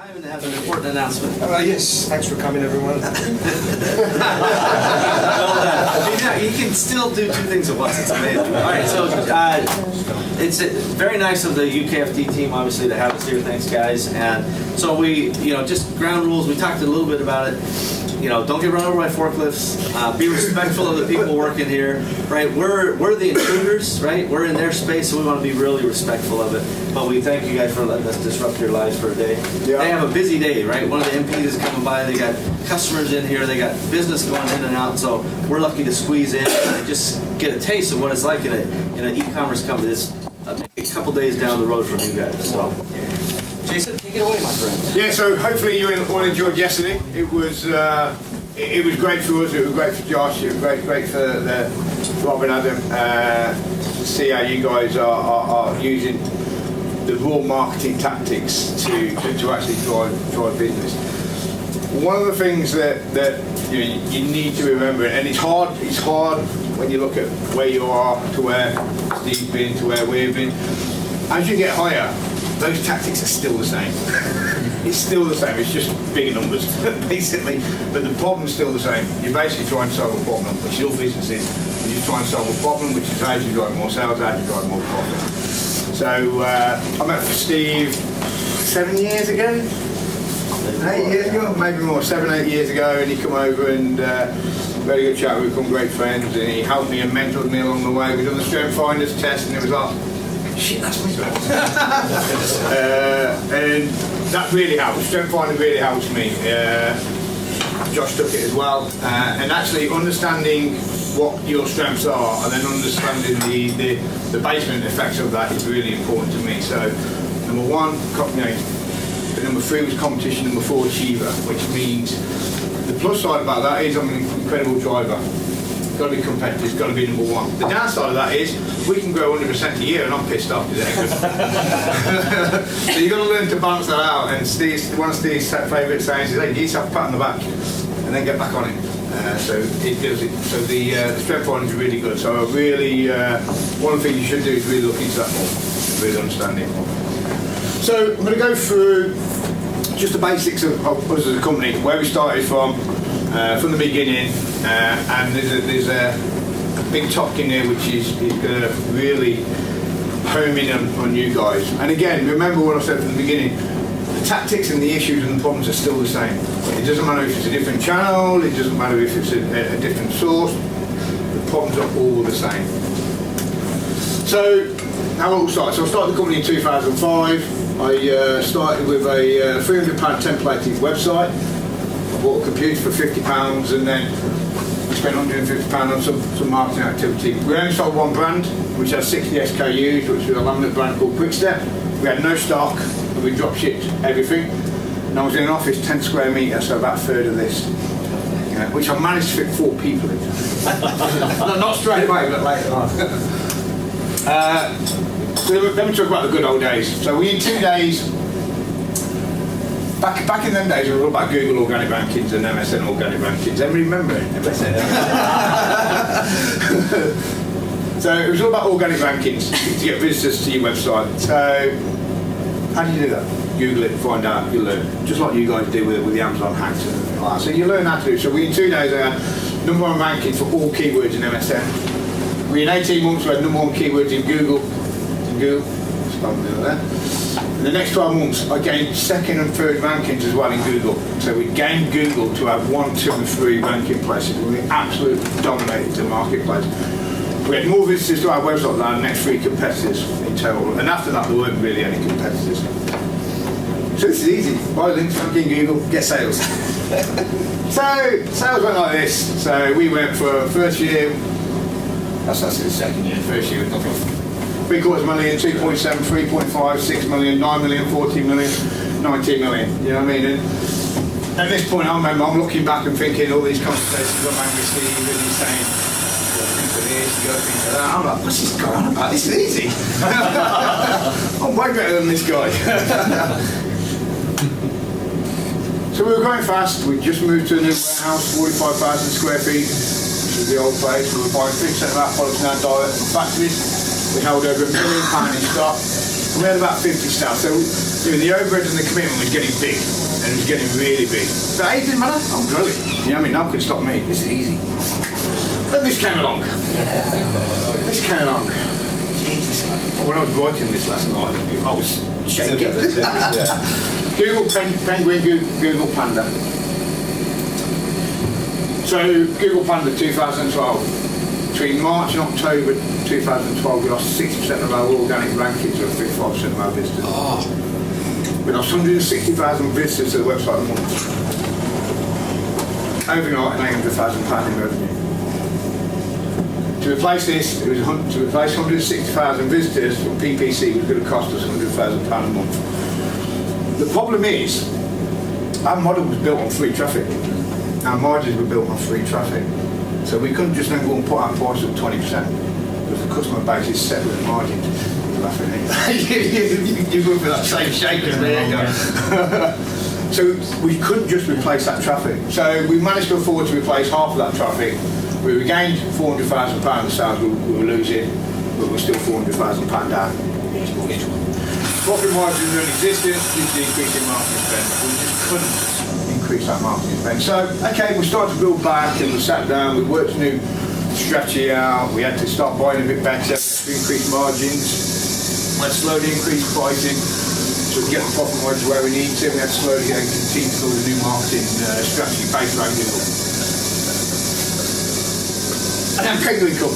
Simon has an important announcement. Yes, thanks for coming, everyone. Well, you can still do two things at once. It's amazing. All right, so it's very nice of the UKFD team, obviously, to have us here. Thanks, guys. And so we, just ground rules. We talked a little bit about it. Don't get run over by forklifts. Be respectful of the people working here, right? We're the intruders, right? We're in their space, so we want to be really respectful of it. But we thank you guys for letting us disrupt your lives for a day. Yeah. They have a busy day, right? One of the MPs is coming by. They got customers in here. They got business going in and out. So we're lucky to squeeze in and just get a taste of what it's like in an e-commerce company. It's maybe a couple days down the road from you guys. So. Jason, take it away, my friend. Yeah, so hopefully you all enjoyed yesterday. It was great for us. It was great for Josh. It was great for Rob and Adam to see how you guys are using the raw marketing tactics to actually drive business. One of the things that you need to remember, and it's hard when you look at where you are to where Steve's been to where we've been. As you get higher, those tactics are still the same. It's still the same, it's just bigger numbers, basically. But the problem's still the same. You're basically trying to solve a problem, which your business is. You're just trying to solve a problem, which is how do you drive more sales, how do you drive more profit. So I met Steve 7 years ago? 8 years ago? Maybe more, 7, 8 years ago, and he come over and very good chat, we've become great friends, and he helped me and mentored me along the way. We've done the Strength Finders test, and it was like, shit, that's me. And that really helps. Strength Finder really helps me. Josh took it as well. And actually understanding what your strengths are and then understanding the basement effects of that is really important to me. So, number one, number 3 was competition, number 4, achiever, which means the plus side about that is I'm an incredible driver. Got to be competitive, it's got to be number 1. The downside of that is we can grow 100% a year and I'm pissed off. So you've got to learn to balance that out. And one of Steve's favourite sayings is, hey, give yourself a pat on the back and then get back on it. So it does it. So the strength finding is really good. So I really, one of the things you should do is really look into that more, really understand it more. So I'm going to go through just the basics of us as a company, where we started from the beginning, and there's a big topic in there which is going to really home in on you guys. And again, remember what I said from the beginning, the tactics and the issues and the problems are still the same. It doesn't matter if it's a different channel, it doesn't matter if it's a different source, the problems are all the same. So, how it all started. So I started the company in 2005. I started with a £300 templated website. I bought a computer for £50 and then we spent £150 on some marketing activity. We only sold one brand, which had 60 SKUs, which was a laminate brand called Quickstep. We had no stock and we drop shipped everything. And I was in an office 10 square metres, so about a third of this, which I managed to fit 4 people in. Not straight away, but later on. Let me talk about the good old days. So we, in 2 days, back in them days, it was all about Google organic rankings and MSN organic rankings. Everybody remember it? MSN. So it was all about organic rankings to get visitors to your website. So how do you do that? Google it, find out, you learn. Just like you guys do with the Amazon hacks and everything like that. So you learn how to do it. So we, in 2 days, I had number 1 ranking for all keywords in MSN. We, in 18 months, we had number 1 keywords in Google. In the next 12 months, I gained 2nd and 3rd rankings as well in Google. So we gained Google to have 1, 2 and 3 ranking places. We absolutely dominated the marketplace. We had more visitors to our website than our next 3 competitors in total. And after that, there weren't really any competitors. So this is easy. Buy links, rank in Google, get sales. So sales went like this. So we went for first year, that's the second year, first year with nothing. $750,000, 2.7, 3.5, 6 million, 9 million, 14 million, 19 million. You know what I mean? And at this point, I remember I'm looking back and thinking all these conversations I'm having with Steve and he's saying, you got to think of this, you got to think of that. I'm like, what's this going on about? This is easy. I'm way better than this guy. So we were going fast. We just moved to a new warehouse, 45,000 square feet, which was the old place. We were buying 3% of our products now direct from factories. We held over £1 million in stock, and we had about 50 staff. So the overhead and the commitment was getting big, and it was getting really big. But hey, it didn't matter. I'm growing. You know what I mean? No one could stop me. This is easy. Then this came along. This came along. Jesus. When I was writing this last night, I was shaking. Google Penguin, Google Panda. So Google Panda 2012. Between March and October 2012, we lost 60% of our organic rankings, or 55% of our visitors. We lost 160,000 visitors to the website a month. Overnight, £800,000 in revenue. To replace this, to replace 160,000 visitors from PPC was going to cost us £100,000 a month. The problem is, our model was built on free traffic. Our margins were built on free traffic. So we couldn't just then go and put our price up 20%, because the customer base is set with a margin. You're laughing at you go for that same shake as me. So we couldn't just replace that traffic. So we managed to afford to replace half of that traffic. We regained £400,000 of sales we were losing, but we're still £400,000 down each month. Profit margins are non-existent due to the increase in marketing spend. We just couldn't increase that marketing spend. So, okay, we started to build back and we sat down, we worked a new strategy out, we had to start buying a bit better, to increase margins, we had to slowly increase pricing to get the profit margins where we need to. We had to slowly continue to build a new marketing strategy based around Google. And then Penguin come.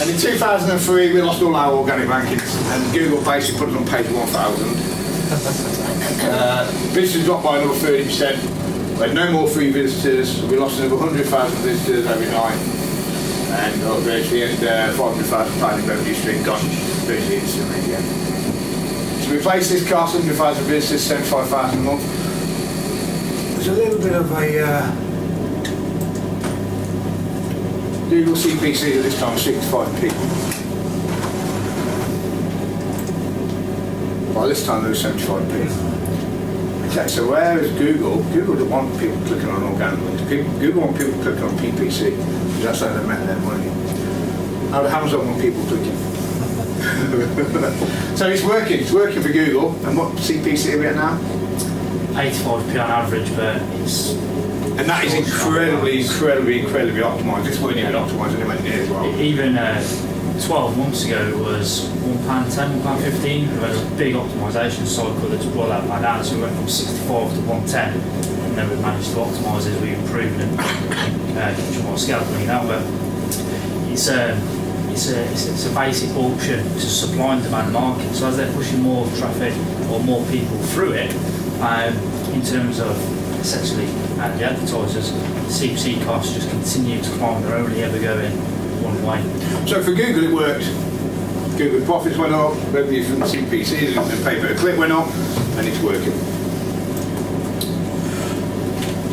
And in 2003 we lost all our organic rankings, and Google basically put us on page 1,000. Visitors dropped by another 30%. We had no more free visitors. We lost another 100,000 visitors every night, and virtually £500,000 in revenue stream gone virtually instantly again. To replace this cost, 100,000 visitors, 75,000 a month. There's a little bit of a Google CPC at this time, 65p. By this time, there was 75p. Okay, so where is Google? Google don't want people clicking on organic links. Google want people clicking on PPC, because that's how they make their money. Amazon want people clicking. So it's working for Google. And what CPC are we at now? 85p on average, but it's... And that is incredibly optimised. This weren't even optimised anywhere near as well. Even 12 months ago it was £1.10, £1.15. We had a big optimisation cycle that's brought that back down, so we went from 65 to 110, and then we've managed to optimise as we've improved and get more scale coming out. But it's a basic auction to supply and demand market. So as they're pushing more traffic or more people through it, in terms of essentially the advertisers, CPC costs just continue to climb. They're only ever going one way. So for Google it worked. Google profits went up, revenue from CPC and pay per click went up, and it's working.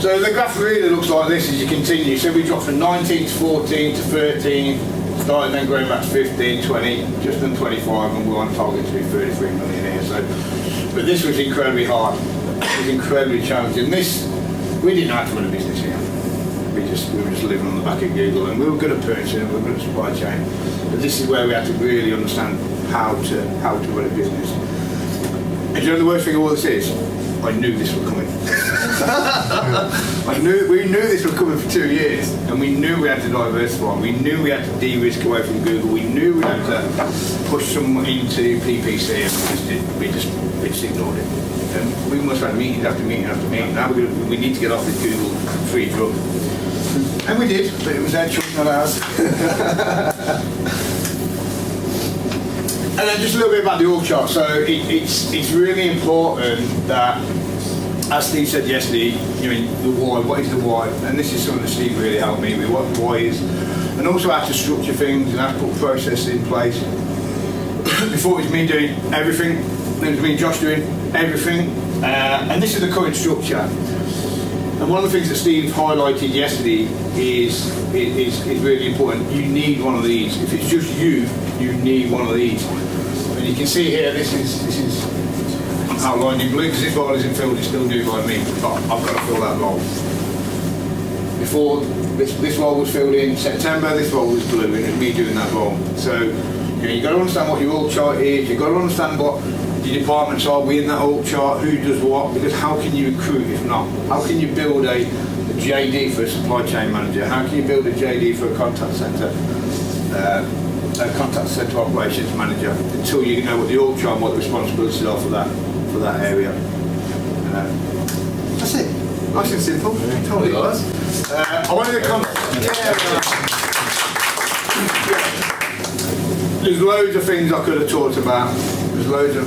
So the graph really looks like this as you continue. So we dropped from 19 to 14 to 13, started then growing back to 15, 20, just done 25, and we're on target to be 33 million here. So, but this was incredibly hard. It was incredibly challenging. We didn't know how to run a business here. We were just living on the back of Google, and we were good at purchasing, we were good at supply chain. But this is where we had to really understand how to run a business. And do you know the worst thing of all this is? I knew this was coming. We knew this was coming for 2 years, and we knew we had to diversify. We knew we had to de-risk away from Google. We knew we had to push some into PPC, and we just ignored it. And we must have meeting after meeting after meeting. Now we need to get off this Google free drug. And we did, but it was their choice, not ours. And then just a little bit about the org chart. So it's really important that, as Steve said yesterday, the why. What is the why? And this is something that Steve really helped me with, what the why is. And also how to structure things and how to put processes in place. Before it was me doing everything, then it was me and Josh doing everything. And this is the current structure. And one of the things that Steve highlighted yesterday is really important. You need one of these. If it's just you need one of these. And you can see here, this is outlined in blue, because this role isn't filled, it's still due by me, but I've got to fill that role. Before this role was filled in September, this role was blue, and it's me doing that role. So you've got to understand what your org chart is, you've got to understand what the departments are we in that org chart, who does what, because how can you recruit if not? How can you build a JD for a supply chain manager? How can you build a JD for a contact centre operations manager until you know what the org chart and what the responsibilities are for that area? That's it. Nice and simple. Totally was. I wanted to come. There's loads of things I could have talked about. There's loads of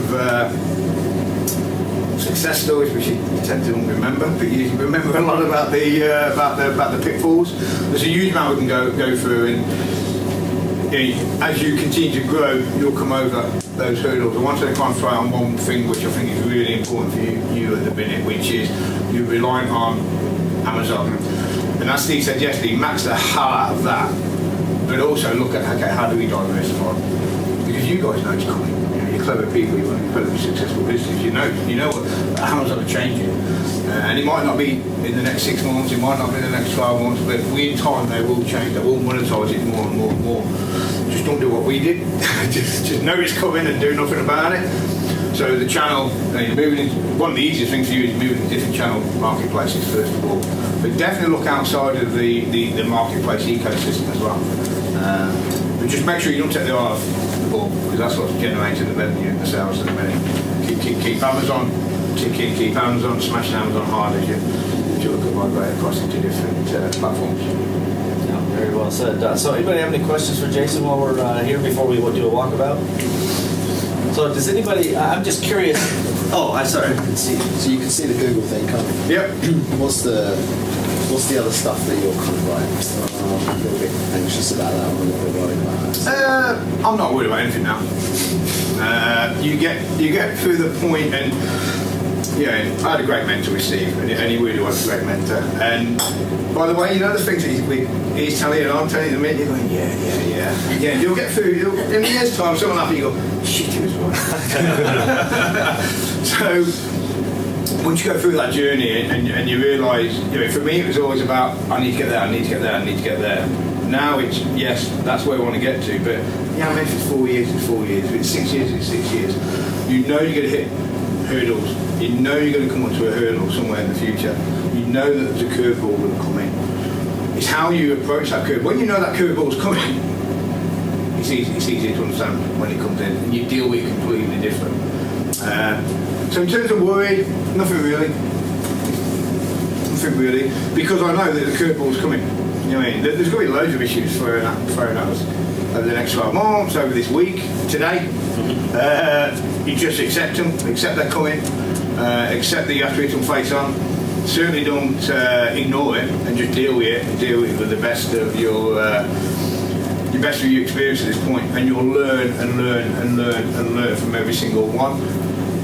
success stories which you tend to remember, but you remember a lot about the pitfalls. There's a huge amount we can go through, and as you continue to grow, you'll come over those hurdles. I wanted to concentrate on one thing which I think is really important for you at the minute, which is you're relying on Amazon. And as Steve said yesterday, max the heart of that, but also look at, okay, how do we diversify? Because you guys know it's coming. You're clever people, you want incredibly successful business. You know what Amazon are changing. And it might not be in the next 6 months, it might not be in the next 12 months, but in time they will change, they will monetize it more and more and more. Just don't do what we did. just know it's coming and do nothing about it. So the channel, one of the easiest things for you is moving to different channel marketplaces first of all. But definitely look outside of the marketplace ecosystem as well. But just make sure you don't take the eye off the ball, because that's what's generating the revenue and the sales at the minute. Keep Amazon ticking, keep Amazon, smashing Amazon hard as you look at migrate across into different platforms. Yeah, very well said. So anybody have any questions for Jason while we're here before we do a walkabout? So does anybody, I'm just curious, I'm sorry. So you can see the Google thing coming. Yep. What's the other stuff that you're kind of like a little bit anxious about that, or a little bit worried about that? I'm not worried about anything now. You get through the point, and I had a great mentor with Steve, and he really was a great mentor. And by the way, the things that he's telling you and I'm telling you, the minute you're going, yeah. You'll get through. In a year's time, someone will have you go, shit, he was right. So once you go through that journey and you realise, for me it was always about I need to get there. Now it's yes, that's where I want to get to. But I mean, if it's 4 years, it's 4 years. If it's 6 years, it's 6 years. You're going to hit hurdles. You're going to come onto a hurdle somewhere in the future. You know that there's a curveball going to come in. It's how you approach that curve. When you know that curveball's coming, it's easy to understand when it comes in, and you deal with it completely different. So in terms of worry, nothing really, because I know that the curveball's coming. You know what I mean? There's going to be loads of issues thrown at us over the next 12 months, over this week, today. You just accept them, accept they're coming, accept that you have to hit them face on. Certainly don't ignore it, and just deal with it with the best of your experience at this point, and you'll learn from every single one.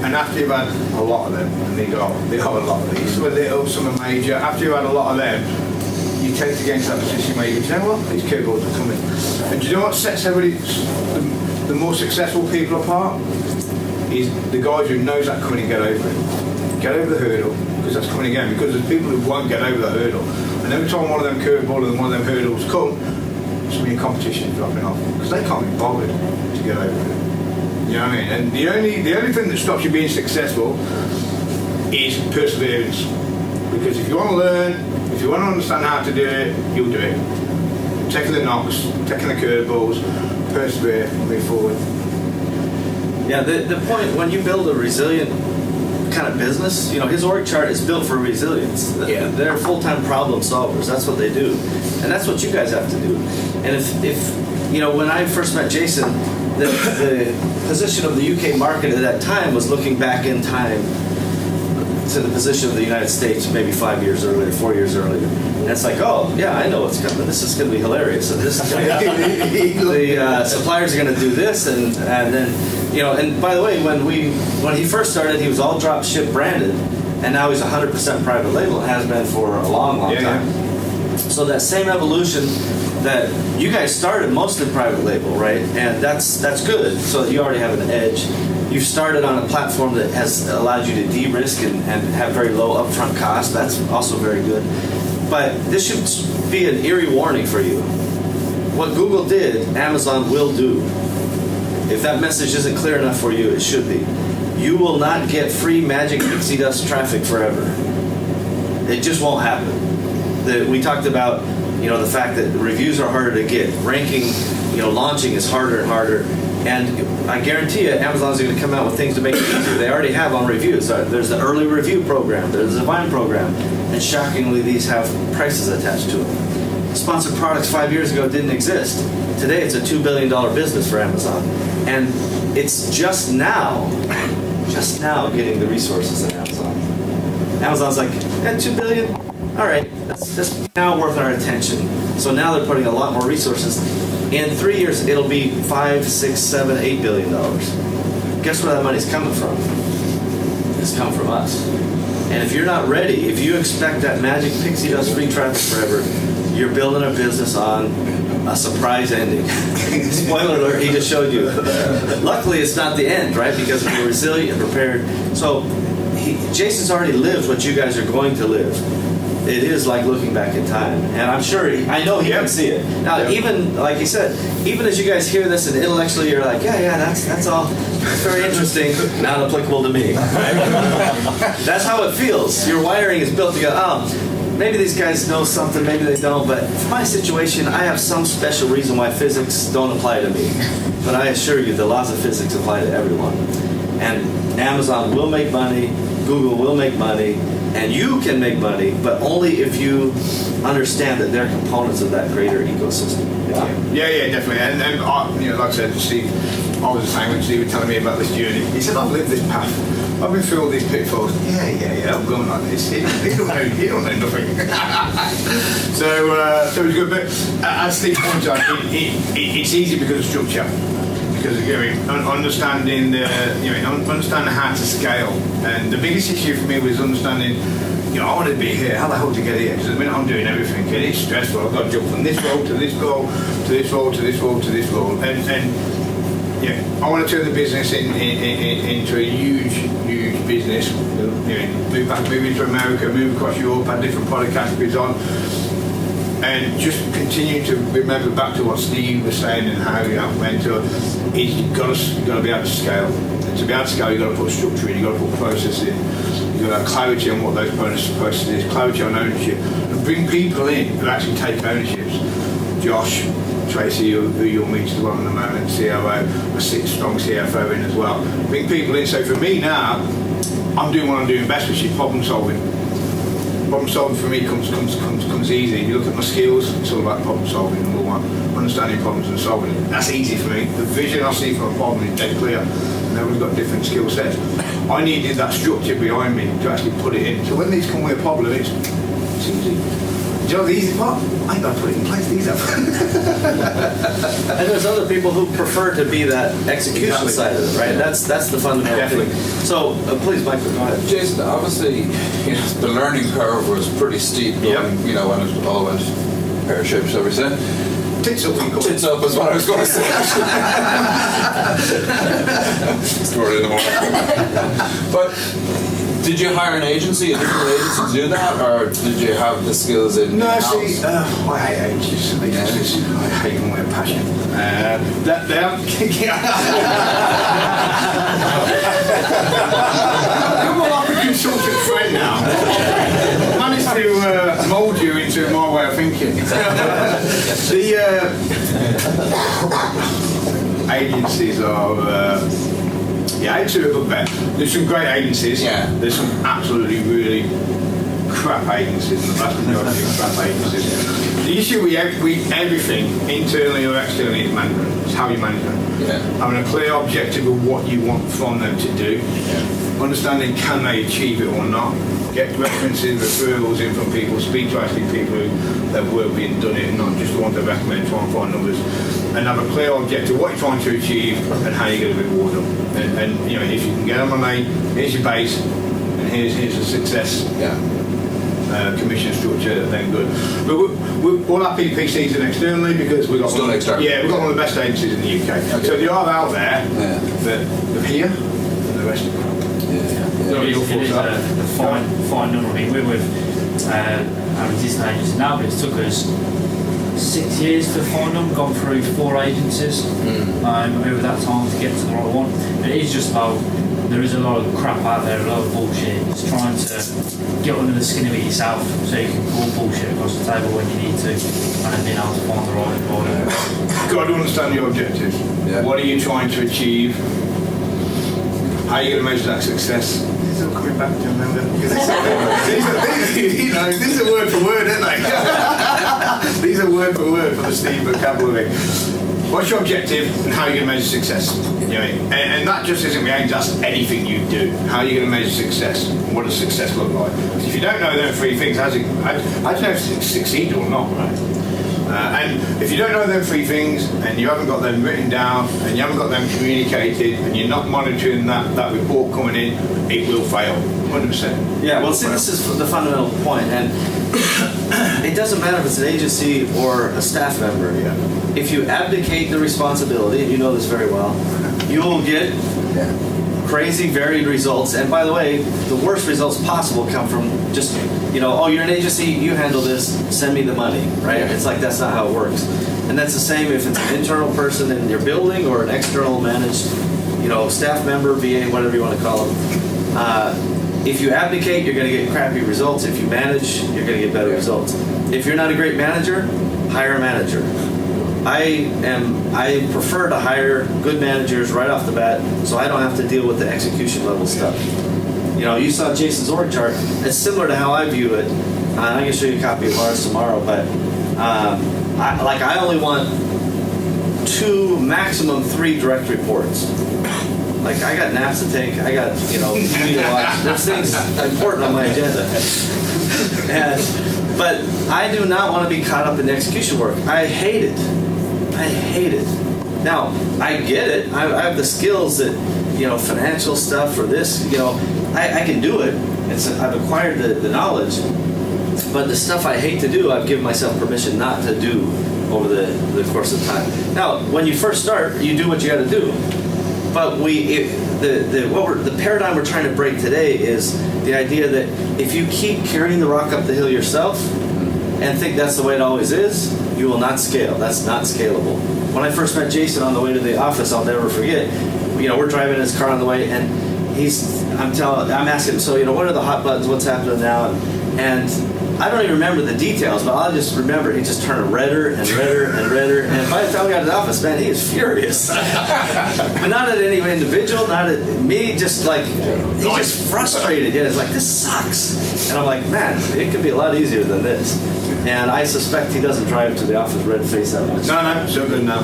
And after you've had a lot of them, and they are a lot of these, some are little, some are major, after you've had a lot of them, you tend to get into that position where you go, you know what, these curveballs are coming. And do you know what sets the more successful people apart? Is the guys who knows that coming and get over it. Get over the hurdle, because that's coming again, because there's people who won't get over that hurdle. And every time one of them curveballs and one of them hurdles come, it's going to be a competition dropping off, because they can't be bothered to get over it. You know what I mean? And the only thing that stops you being successful is perseverance. Because if you want to learn, if you want to understand how to do it, you'll do it. Taking the knocks, taking the curveballs, persevere, move forward. Yeah, the point when you build a resilient kind of business, his org chart is built for resilience. Yeah. They're full-time problem solvers. That's what they do, and that's what you guys have to do. And if when I first met Jason, the position of the UK market at that time was looking back in time to the position of the United States maybe 5 years earlier, 4 years earlier. And it's like, oh, yeah, I know what's coming. This is going to be hilarious. And this is going to the suppliers are going to do this, and then, and by the way, when he first started, he was all drop ship branded, and now he's 100% private label, has been for a long time. Yeah. So that same evolution that you guys started mostly private label, right? And that's good. So you already have an edge. You've started on a platform that has allowed you to de-risk and have very low upfront costs. That's also very good. But this should be an eerie warning for you. What Google did, Amazon will do. If that message isn't clear enough for you, it should be. you will not get free magic pixie dust traffic forever. It just won't happen. We talked about, the fact that reviews are harder to get. Ranking, launching is harder and harder. And I guarantee you, Amazon's going to come out with things to make it easier. They already have on reviews. There's the early review program. There's the Vine program. And shockingly, these have prices attached to them. Sponsored products 5 years ago didn't exist. Today, it's a $2 billion business for Amazon. And it's just now getting the resources in Amazon. Amazon's like, 2 billion? All right, that's now worth our attention. So now they're putting a lot more resources. In 3 years, it'll be $5, $6, $7, $8 billion. Guess where that money's coming from? It's coming from us. And if you're not ready, if you expect that magic pixie dust free traffic forever, you're building a business on a surprise ending. Spoiler alert, he just showed you. Luckily, it's not the end, right? Because we're resilient and prepared. So Jason's already lived what you guys are going to live. It is like looking back in time. And I'm sure, I know he can see it. Now, even, like he said, even as you guys hear this and intellectually you're like, yeah, that's all very interesting, not applicable to me. Right? That's how it feels. Your wiring is built to go, maybe these guys know something, maybe they don't, but for my situation, I have some special reason why physics don't apply to me. But I assure you, the laws of physics apply to everyone. And Amazon will make money, Google will make money, and you can make money, but only if you understand that they're components of that greater ecosystem. Yeah, definitely. And like I said, Steve, I was the same when Steve was telling me about this journey. He said, I've lived this path. I've been through all these pitfalls. Yeah, I'm going like this. He don't know nothing. so it was good. But as Steve pointed out, it's easy because of structure. Because understanding understanding how to scale. And the biggest issue for me was understanding, I wanted to be here. How the hell to get here? Because at the minute I'm doing everything, and it's stressful. I've got to jump from this role to this role, to this role, to this role, to this role. And I want to turn the business into a huge business. Move into America, move across Europe, add different product categories on. And just continue to remember back to what Steve was saying and how you have mentor is you've got to be able to scale. And to be able to scale, you've got to put structure in, you've got to put process in, you've got to have clarity on what those processes is, clarity on ownership, and bring people in who actually take ownerships. Josh, Tracy, who you'll meet as well in a moment, COO, a strong CFO in as well. Bring people in. So for me now, I'm doing what I'm doing best, which is problem solving. Problem solving for me comes easy. You look at my skills, it's all about problem solving, number one. Understanding problems and solving them. That's easy for me. The vision I see from a problem is dead clear. And everyone's got different skill sets. I needed that structure behind me to actually put it in. So when these come with a problem, it's easy. Do you know the easy part? I ain't got to put it in place, these have. And there's other people who prefer to be that execution side of it, right? That's the fundamental thing. So please, Michael, go ahead. Jason, obviously, the learning curve was pretty steep going, when it all went pear-shaped, shall we say. Tits up and Tits up is what I was going to say. Story in the morning. But did you hire an agency, a different agency to do that, or did you have the skills in? No, see, I hate agencies. I hate them with a passion. They aren't kicking out. You're more like a consultant friend now. I managed to mould you into my way of thinking. The agencies are. Agencies are a bugbear. There's some great agencies. Yeah. There's some absolutely really crap agencies, and the vast majority of crap agencies. The issue with everything, internally or externally, is management. It's how you manage them. Yeah. Having a clear objective of what you want from them to do. Yeah. Understanding can they achieve it or not. Get references, referrals in from people, speak to actually people who have worked with done it, and not just the ones they recommend, try and find numbers. And have a clear objective, what you're trying to achieve and how you're going to reward them. And if you can get them on here's your base, and here's the success commission structure, then good. But all our PPCs are externally because we've got we've got one of the best agencies in the UK. Okay. So they are out there, but they're here, and the rest of them. It is a fine number. I mean, we're with our existing agency now, but it took us 6 years to find them, gone through 4 agencies over that time to get to the right one. And it is just about there is a lot of crap out there, a lot of bullshit. It's trying to get under the skin of it yourself so you can pull bullshit across the table when you need to, and then being able to find the right volume. You've got to understand your objectives. Yeah. What are you trying to achieve? How are you going to measure that success? These are all coming back to remember. These are word for word, aren't they? These are word for word for the Steve vocabulary. What's your objective and how are you going to measure success? You know, and that just isn't aimed at anything you do. How are you going to measure success? What does success look like? If you don't know them three things, how do you know if you succeed or not, right? And if you don't know them three things and you haven't got them written down and you haven't got them communicated and you're not monitoring that report coming in, it will fail, 100%. Yeah, well, see, this is the fundamental point, and it doesn't matter if it's an agency or a staff member. Yeah. If you abdicate the responsibility, and you know this very well, you will get crazy varied results. And by the way, the worst results possible come from just, oh, you're an agency, you handle this, send me the money, right? Yeah. It's like that's not how it works. And that's the same if it's an internal person in your building or an external managed, staff member, VA, whatever you want to call them. If you abdicate, you're going to get crappy results. If you manage, you're going to get better results. If you're not a great manager, hire a manager. I prefer to hire good managers right off the bat, so I don't have to deal with the execution level stuff. You saw Jason's org chart. It's similar to how I view it. I can show you a copy of ours tomorrow, but I only want 2, maximum 3 direct reports. Like, I got naps to take, I got, TV to watch. There's things important on my agenda. But I do not want to be caught up in the execution work. I hate it. Now, I get it. I have the skills that, financial stuff or this, I can do it. I've acquired the knowledge. But the stuff I hate to do, I've given myself permission not to do over the course of time. Now, when you first start, you do what you got to do. But the paradigm we're trying to break today is the idea that if you keep carrying the rock up the hill yourself and think that's the way it always is, you will not scale. That's not scalable. When I first met Jason on the way to the office, I'll never forget. We're driving in his car on the way, and I'm asking him, so what are the hot buttons? What's happening now? And I don't even remember the details, but I'll just remember he just turned redder and redder and redder. And by the time we got to the office, man, he is furious. But not at any individual, not at me, just like, he's just frustrated. Yeah, it's like, this sucks. And I'm like, man, it could be a lot easier than this. And I suspect he doesn't drive to the office red-faced that much. No, it's so good now.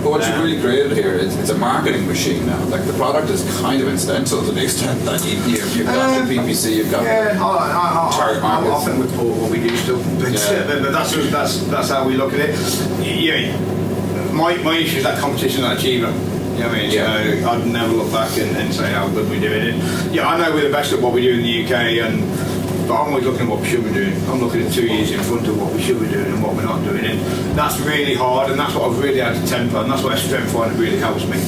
But what you've really created here is it's a marketing machine now. Like, the product is kind of incidental to the extent that you've got the PPC, you've got target I markets. often report what we do still, but that's how we look at it. Yeah, my issue is that competition, that achievement. You know what I mean? Yeah. So I'd never look back and say how good we're doing it. Yeah, I know we're the best at what we do in the UK, but I'm always looking at what we should be doing. I'm looking at 2 years in front of what we should be doing and what we're not doing. And that's really hard, and that's what I've really had to temper, and that's why strength finding really helps me.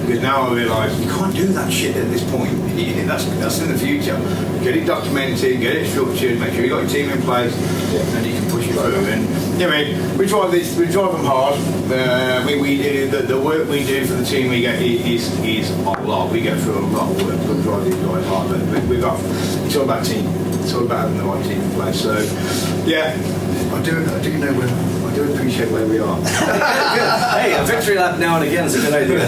Because now I realise you can't do that shit at this point. That's in the future. Get it documented, get it structured, make sure you got your team in place, and you can push it through. And we drive them hard. The work we do for the team we get is a lot. We get through a lot of work to drive these guys hard. But it's all about team. It's all about having the right team in place. So, yeah, I do appreciate where we are. Hey, a victory lap now and again is a good idea.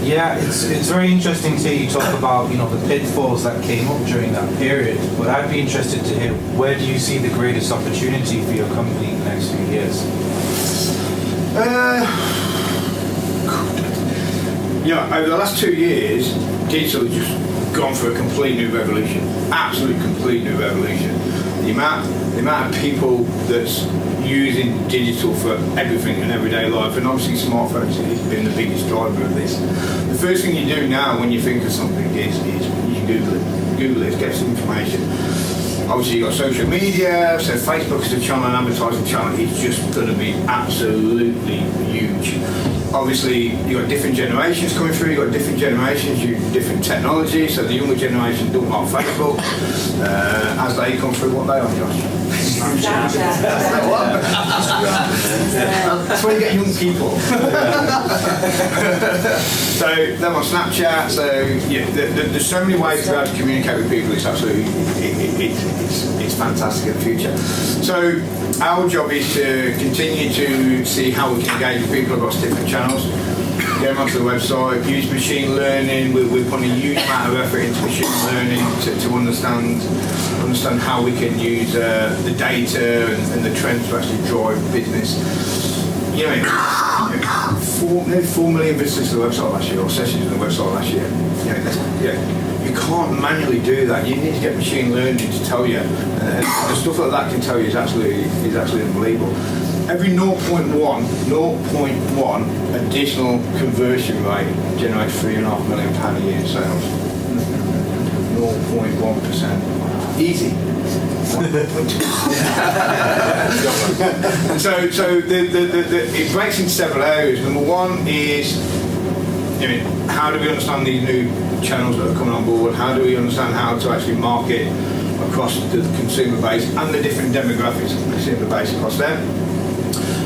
Yeah, it's very interesting to hear you talk about the pitfalls that came up during that period. But I'd be interested to hear, where do you see the greatest opportunity for your company in the next few years? Over the last 2 years, digital has just gone for a complete new revolution. Absolute complete new revolution. The amount of people that's using digital for everything in everyday life, and obviously smartphones has been the biggest driver of this. The first thing you do now when you think of something is you Google it. Google it, get some information. Obviously you've got social media, so Facebook is a channel, an advertising channel. It's just going to be absolutely huge. obviously you've got different generations coming through, you've got different generations use different technology, so the younger generation don't like Facebook. As they come through, what they are, Josh? That's where you get young people. So they're on Snapchat, so yeah, there's so many ways to be able to communicate with people. It's absolutely, it's fantastic in the future. So our job is to continue to see how we can engage with people across different channels. Get them onto the website, use machine learning. We're putting a huge amount of effort into machine learning to understand how we can use the data and the trends to actually drive business. You know, nearly 4 million visitors to the website last year, or sessions to the website last year. You can't manually do that. You need to get machine learning to tell you. And the stuff that that can tell you is absolutely unbelievable. Every 0.1 additional conversion rate generates £3.5 million a year in sales. 0.1%. Easy. So it breaks into several areas. Number one is, how do we understand these new channels that are coming on board? How do we understand how to actually market across the consumer base and the different demographics of the consumer base across them?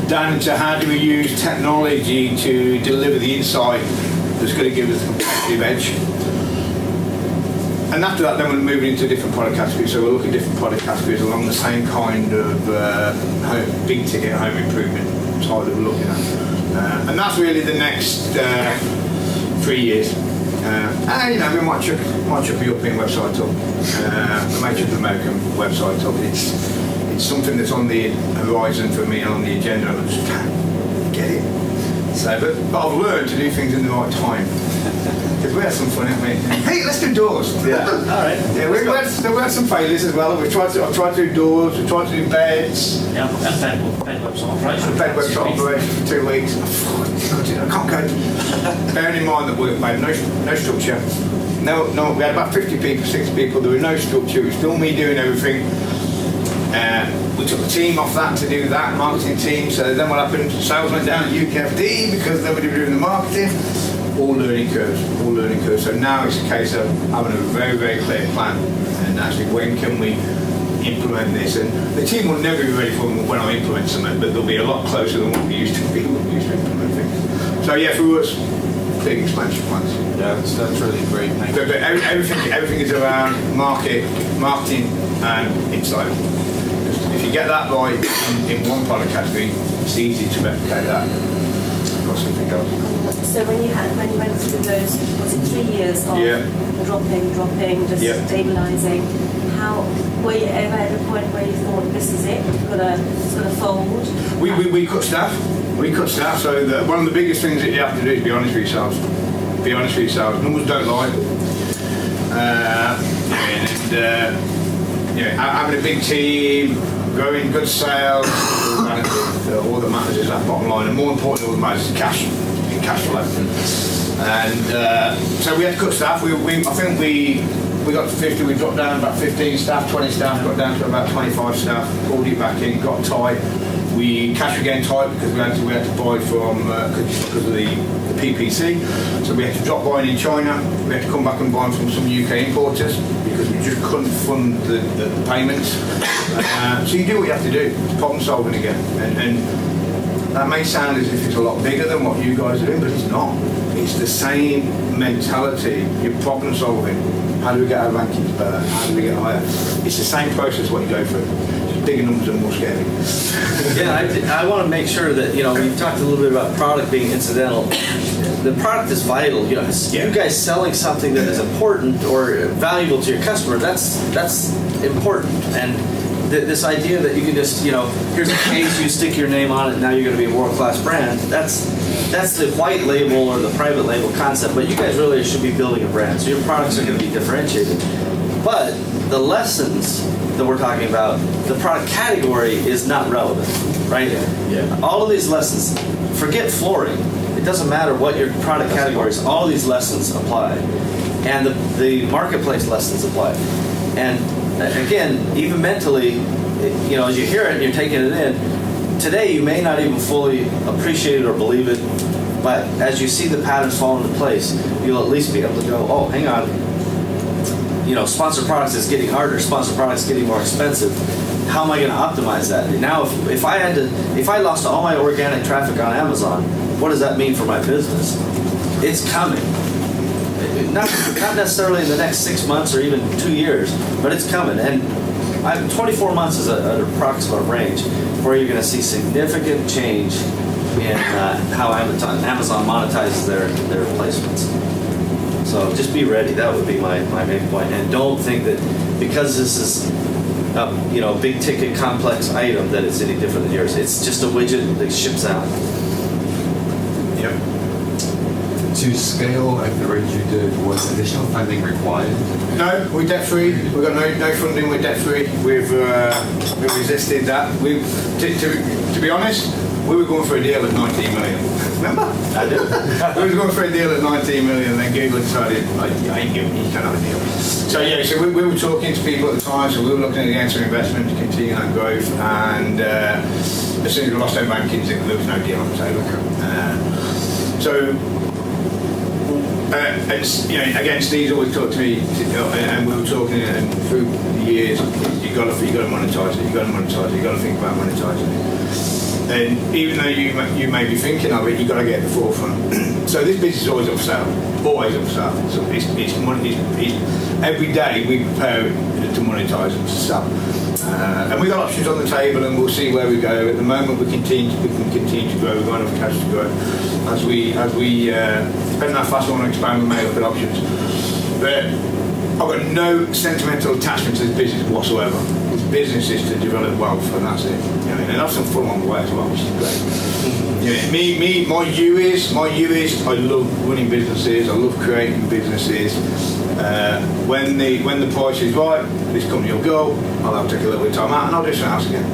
Down into how do we use technology to deliver the insight that's going to give us a competitive edge. And after that, then we're moving into different product categories. So we'll look at different product categories along the same kind of big ticket home improvement type that we're looking at. And that's really the next 3 years. We might chuck a European website up. We might chuck an American website up. It's something that's on the horizon for me and on the agenda, and I just can't get it. So, but I've learned to do things in the right time. Because we had some fun, haven't we? Hey, let's do doors. Yeah. All right. Yeah, we had some failures as well. I've tried to do doors. We've tried to do beds. Yeah, I've got a bed website operation. Bed website operation for 2 weeks. I can't go. Bearing in mind that we had no structure. No, we had about 50 people, 60 people. There was no structure. It was still me doing everything. We took the team off that to do that, marketing team. So then what happened? Sales went down at UKFD because nobody was doing the marketing. All learning curves. So now it's a case of having a very, very clear plan and actually when can we implement this. And the team will never be ready for when I implement something, but they'll be a lot closer than what we used to be when we used to implement things. So yeah, for us, big expansion plans. Yeah, that's really great. Thank you. But everything is around marketing and insight. If you get that right in one product category, it's easy to replicate that across something else. So when you went through those, was it 3 years of dropping, just stabilising, were you ever at a point where you thought this is it, it's gonna fold? We cut staff. We cut staff. So one of the biggest things that you have to do is be honest with yourselves. Be honest with yourselves. Numbers don't lie. Having a big team, growing good sales, all that matters is that bottom line, and more importantly, all that matters is cash flow. And so we had to cut staff. I think we got to 50. We dropped down about 15 staff, 20 staff, got down to about 25 staff. Pulled it back in, got tight. We cash again tight because we had to buy from because of the PPC. So we had to drop buying in China. We had to come back and buy from some UK importers because we just couldn't fund the payments. So you do what you have to do. It's problem solving again. And that may sound as if it's a lot bigger than what you guys are doing, but it's not. It's the same mentality. You're problem solving. How do we get our rankings better? How do we get higher? It's the same process what you go through. Just bigger numbers and more scary. Yeah, I want to make sure that, we've talked a little bit about product being incidental. The product is vital. You guys selling something that is important or valuable to your customer, that's important. And this idea that you can just, here's a case, you stick your name on it, and now you're going to be a world-class brand, that's the white label or the private label concept, but you guys really should be building a brand, so your products are going to be differentiated. But the lessons that we're talking about, the product category is not relevant, right? Yeah. All of these lessons, forget flooring. It doesn't matter what your product category is, all of these lessons apply. And the marketplace lessons apply. And again, even mentally, as you hear it and you're taking it in, today you may not even fully appreciate it or believe it But as you see the patterns fall into place, you'll at least be able to go, oh, hang on, you know, sponsored products is getting harder, sponsored products is getting more expensive. How am I going to optimize that? Now, if I lost all my organic traffic on Amazon, what does that mean for my business? It's coming. Not necessarily in the next 6 months or even 2 years, but it's coming. And 24 months is an approximate range where you're going to see significant change in how Amazon monetizes their placements. So just be ready. That would be my main point. And don't think that because this is a big ticket complex item that it's any different than yours. It's just a widget that ships out. Yep. To scale at the rate you did, was additional funding required? No, we're debt free. We've got no funding. We're debt free. We've resisted that. To be honest, we were going for a deal at 19 million. Remember? I do. We were going for a deal at 19 million, and then Google decided, I ain't giving you, can't have a deal. So yeah, so we were talking to people at the time, so we were looking at the answer investment to continue that growth, and as soon as we lost our banking, there was no deal on the table. Again, Steve's always talked to me, and we were talking, and through the years, you got to monetize it. You got to monetize it. You got to think about monetizing it. And even though you may be thinking of it, you got to get at the forefront. So this business is always up for sale, always up for sale. So it's money. Every day we prepare to monetize and to sell. And we've got options on the table, and we'll see where we go. At the moment, we can continue to grow. We've got enough cash to grow. As we depending on how fast we want to expand, we may look at options. But I've got no sentimental attachment to this business whatsoever. This business is to develop wealth, and that's it. And have some fun along the way as well, which is great. My view is I love running businesses. I love creating businesses. When the price is right, this company will go. I'll take a little bit of time out, and I'll do something else again.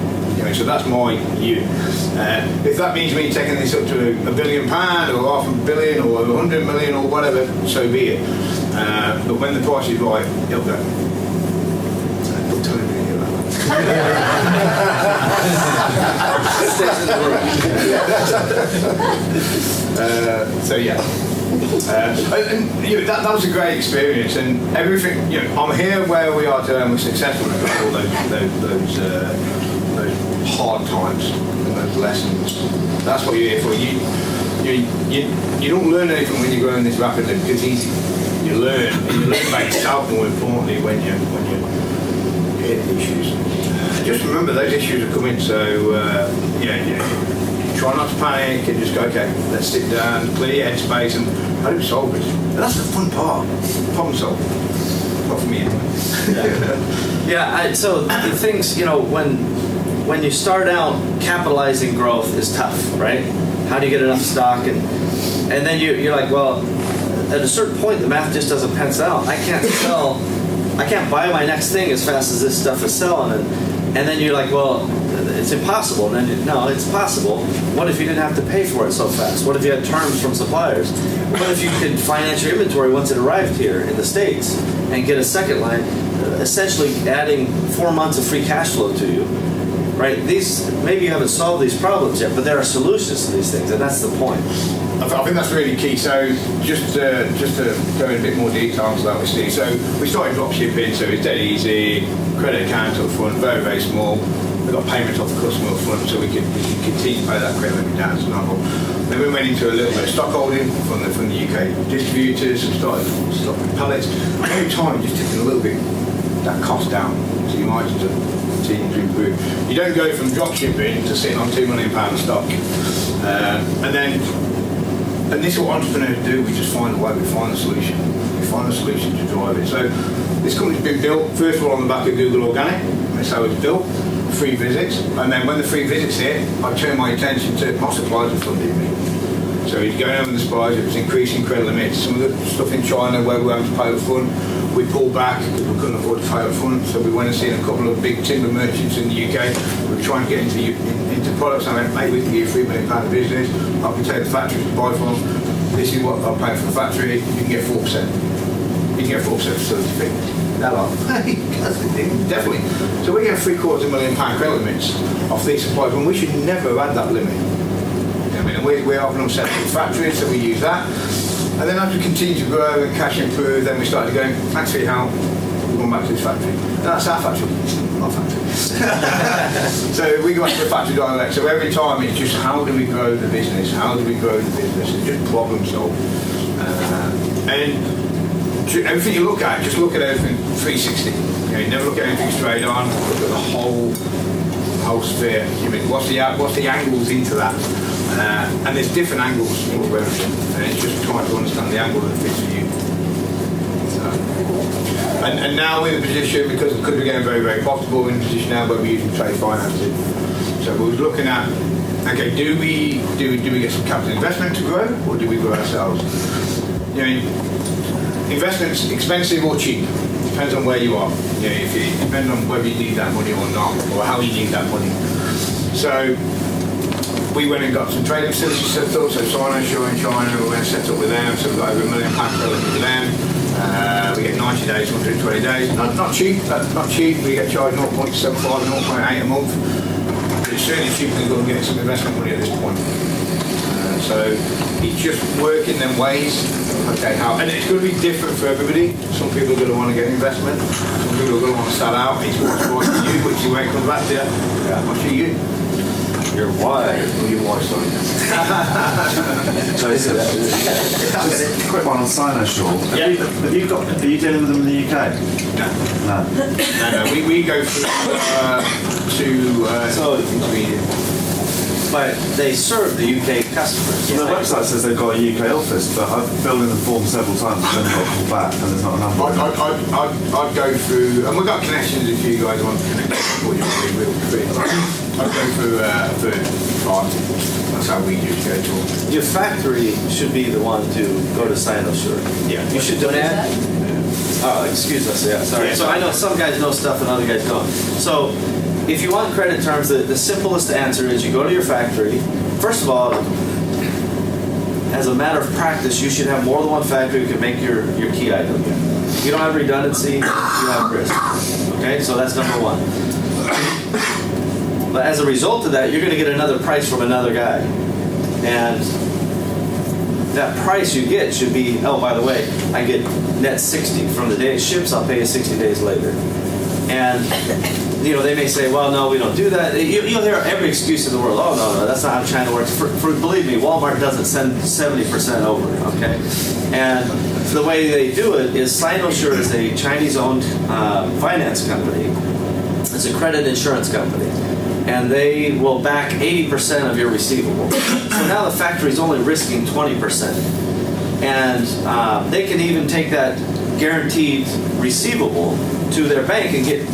So that's my view. If that means me taking this up to £1 billion or £500 million or 100 million or whatever, so be it. But when the price is right, it'll go. Don't tell anybody about that. So yeah. That was a great experience, and everything. I'm here where we are today, and we're successful in all those hard times and those lessons. That's what you're here for. You don't learn anything when you're growing this rapidly because it's easy. You learn about yourself more importantly when you hit issues. Just remember those issues are coming. So try not to panic and just go, okay, let's sit down, clear your headspace, and how do we solve this? And that's the fun part. Problem solving. Not for me anyway. So the things, when you start out, capitalizing growth is tough, right? How do you get enough stock? And then you're like, well, at a certain point, the math just doesn't pencil out. I can't buy my next thing as fast as this stuff is selling. And then you're like, well, it's impossible. And then, no, it's possible. What if you didn't have to pay for it so fast? What if you had terms from suppliers? What if you could finance your inventory once it arrived here in the States and get a second line, essentially adding 4 months of free cash flow to you? Right? Maybe you haven't solved these problems yet, but there are solutions to these things, and that's the point. I think that's really key. So just to go in a bit more detail into that with Steve. So we started drop shipping, so it's dead easy, credit account up front, very, very small. We got payments off the customer up front, so we can continue to pay that credit limit down to normal. Then we went into a little bit of stock holding from the UK distributors and started stocking pallets. And every time just taking a little bit that cost down, so your margins are continuing to improve. You don't go from drop shipping to sitting on £2 million stock, and this is what entrepreneurs do. We just find a way. We find a solution. We find a solution to drive it. So this company's been built first of all on the back of Google Organic. That's how it's built. Free visits, and then when the free visits hit, I turned my attention to my suppliers are funding me. So he's going over the suppliers. It was increasing credit limits. Some of the stuff in China where we were having to pay up front, we pulled back because we couldn't afford to pay up front. So we went and seen a couple of big timber merchants in the UK. We were trying to get into products. I went, mate, we can give you £3 million business. I can take the factory to buy from. This is what I'll pay for the factory. You can get 4%. You can get 4% facility fee. Definitely. So we get £750,000 credit limits off these suppliers when we should never have had that limit. I mean, then we're helping them set up factories, so we use that. And then as we continue to grow and cash improve, then we started going, actually, how we're going back to this factory. And that's our factory, our factory. So we go back to the factory direct. So every time it's just how do we grow the business? How do we grow the business? It's just problem solve. And everything you look at, just look at everything 360. You never look at anything straight on. Look at the whole sphere. You mean what's the angles into that? And there's different angles into everything, and it's just trying to understand the angle that fits for you. So, and now we're in a position because we're getting very, very profitable. We're in a position now where we're using trade financing. So we're looking at, okay, do we get some capital investment to grow, or do we grow ourselves? You know, investment's expensive or cheap. Depends on where you are. You know, if it depends on whether you need that money or not, or how you need that money. So we went and got some trading facilities set up. So Sinosure in China, we went and set up with them. So we've got over £1 million credit with them. We get 90 days, 120 days. Not cheap. Not cheap. We get charged 0.75, 0.8 a month. But it's certainly cheaper than going to get some investment money at this point. So it's just working them ways. Okay, how? And it's going to be different for everybody. Some people are going to want to get investment. Some people are going to want to start out. It's what's right for you, which is where it comes back to you. Yeah, what's for you? Your wife. Or your wife, sorry. So it's a quick one on Sinosure. Yeah. Are you dealing with them in the UK? No. We go through So- Sweden. But they serve the UK customers. So the website says they've got a UK office, but I've filled in the form several times and then got called back, and there's not a number. I'd go through, and we've got connections if you guys want to connect with you, real quick. I'd go through a third party. That's how we usually go to. Your factory should be the one to go to Sinosure. Yeah. You should donate. Oh, excuse us. Yeah, sorry. Yeah. So I know some guys know stuff and other guys don't. So if you want credit terms, the simplest answer is you go to your factory. First of all, as a matter of practice, you should have more than one factory who can make your key item. You don't have redundancy, you have risk. Okay, so that's number one. But as a result of that, you're going to get another price from another guy. And that price you get should be, oh, by the way, I get net 60 from the day it ships, I'll pay you 60 days later. And you know, they may say, well, no, we don't do that. You'll hear every excuse in the world. Oh, no, that's not how China works. Believe me, Walmart doesn't send 70% over, okay? And the way they do it is Sinosure is a Chinese-owned finance company. It's a credit insurance company. And they will back 80% of your receivable. So now the factory's only risking 20%. And they can even take that guaranteed receivable to their bank and get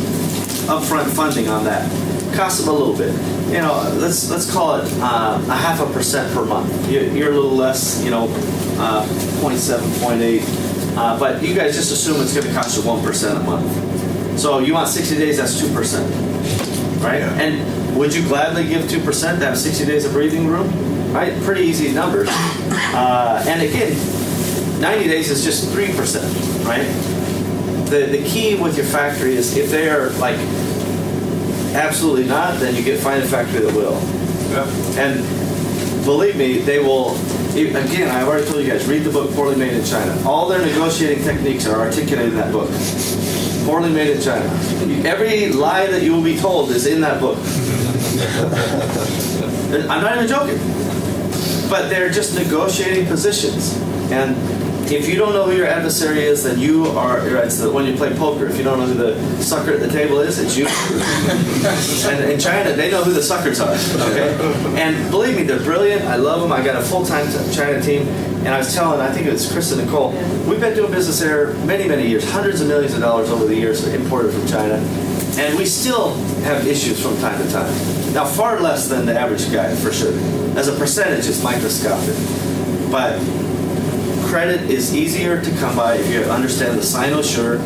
upfront funding on that. Costs them a little bit. You know, let's call it 0.5% per month. You're a little less, you know, 0.7, 0.8. But you guys just assume it's going to cost you 1% a month. So you want 60 days, that's 2%. Right? Yeah. And would you gladly give 2% to have 60 days of breathing room? Right? Pretty easy numbers. And again, 90 days is just 3%, right? The key with your factory is if they are like absolutely not, then you find a factory that will. Yeah. And believe me, they will. Again, I've already told you guys, read the book Poorly Made in China. All their negotiating techniques are articulated in that book. Poorly Made in China. Every lie that you will be told is in that book. I'm not even joking. But they're just negotiating positions. And if you don't know who your adversary is, then you are, it's when you play poker, if you don't know who the sucker at the table is, it's you. And in China, they know who the suckers are, okay? And believe me, they're brilliant. I love them. I got a full-time China team. And I was telling, I think it was Chris and Nicole, we've been doing business there many, many years, hundreds of millions of dollars over the years imported from China. And we still have issues from time to time. Now, far less than the average guy, for sure. As a percentage, it's microscopic. But credit is easier to come by if you understand the Sinosure.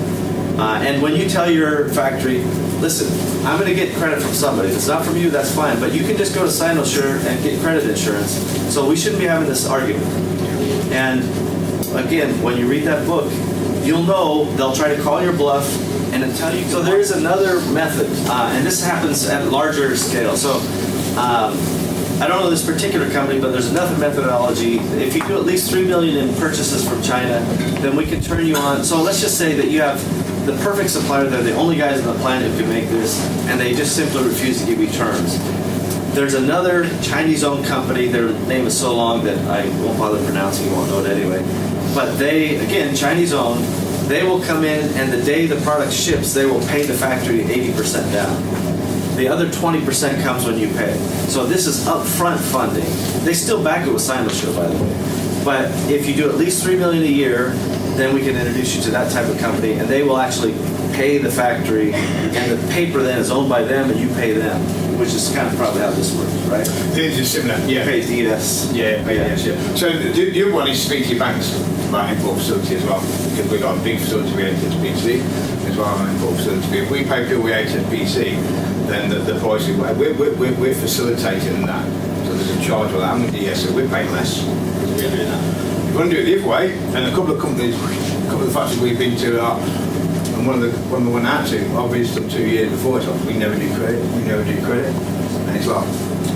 And when you tell your factory, listen, I'm going to get credit from somebody. If it's not from you, that's fine. But you can just go to Sinosure and get credit insurance. So we shouldn't be having this argument. And again, when you read that book, you'll know they'll try to call your bluff and then tell you. So there's another method, and this happens at larger scale. So I don't know this particular company, but there's another methodology. If you do at least 3 million in purchases from China, then we can turn you on. So let's just say that you have the perfect supplier. They're the only guys on the planet who can make this, and they just simply refuse to give you terms. There's another Chinese-owned company. Their name is so long that I won't bother pronouncing. You won't know it anyway. But they, again, Chinese-owned. They will come in, and the day the product ships, they will pay the factory 80% down. The other 20% comes when you pay. So this is upfront funding. They still back it with Sinosure, by the way. But if you do at least 3 million a year, then we can introduce you to that type of company, and they will actually pay the factory, and the paper then is owned by them, and you pay them, which is kind of probably how this works, right? It's just similar, You yeah. pay DS. Yeah. So the other one is speak to your banks about import facility as well, because we've got a big facility with HSBC as well, an import facility. If we pay people with HSBC, then the price is, we're facilitating that. So there's a charge for that, and with DS, so we're paying less because we're doing that. If you want to do it the other way, and a couple of companies, a couple of the factories we've been to are, and one of the went out to, I've visited them 2 years before, it's like, we never do credit. And it's like,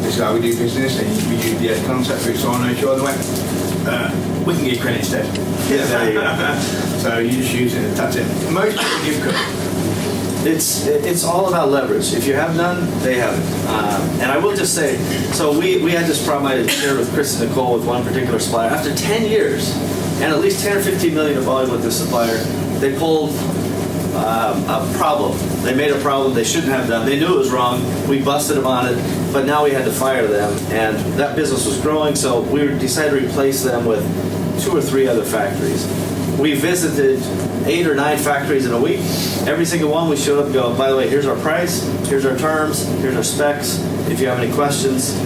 this is how we do business, and we use the concept through Sinosure, and they went, we can give credit instead. Yeah, there you go. So you just use it, that's it. Most people give credit. It's all about leverage. If you have none, they have it. And I will just say, so we had this problem I shared with Chris and Nicole with one particular supplier. After 10 years, and at least 10 or 15 million of volume with this supplier, they pulled a problem. They made a problem they shouldn't have done. They knew it was wrong. We busted them on it, but now we had to fire them, and that business was growing, so we decided to replace them with 2 or 3 other factories. We visited 8 or 9 factories in a week. Every single one we showed up and go, by the way, here's our price, here's our terms, here's our specs. If you have any questions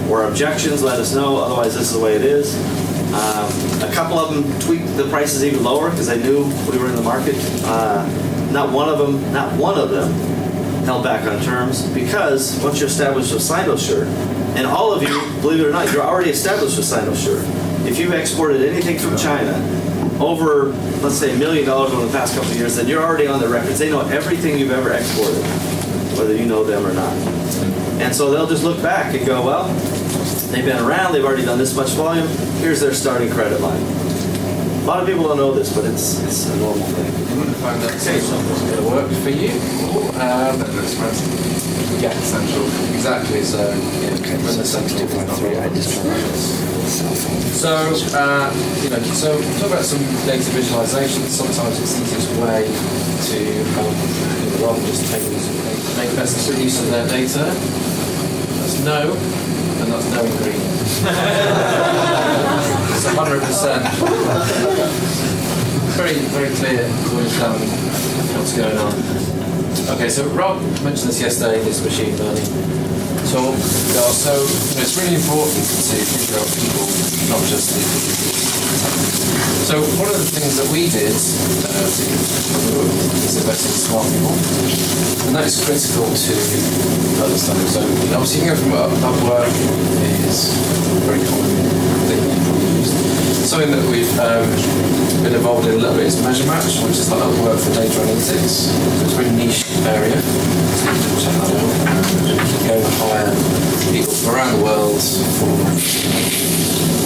or objections, let us know. Otherwise, this is the way it is. A couple of them tweaked the prices even lower because they knew we were in the market. Not one of them held back on terms, because once you're established with Sinosure, and all of you, believe it or not, you're already established with Sinosure. If you've exported anything from China over, let's say, $1 million over the past couple of years, then you're already on the records. They know everything you've ever exported, whether you know them or not. And so they'll just look back and go, well, they've been around, they've already done this much volume, here's their starting credit line. A lot of people don't know this, but it's a normal thing. You wouldn't find that something that's going to work for you? Yeah, essential. Exactly. So, when the central so talk about some data visualization. Sometimes it's the easiest way to rather than just make best use of their data. That's no, and that's no in green. It's 100%. Very, very clear to understand what's going on. Okay, so Rob mentioned this yesterday, this machine learning talk. So it's really important to figure out people, not just the individuals. So one of the things that we did is invest in smart people, and that is critical to understanding. So obviously you can go from Upwork is a very common thing you probably use. Something that we've been involved in a little bit is Measure Match, which is like Upwork for data analytics. So it's a very niche area. So you can check that out. You can go and hire people from around the world for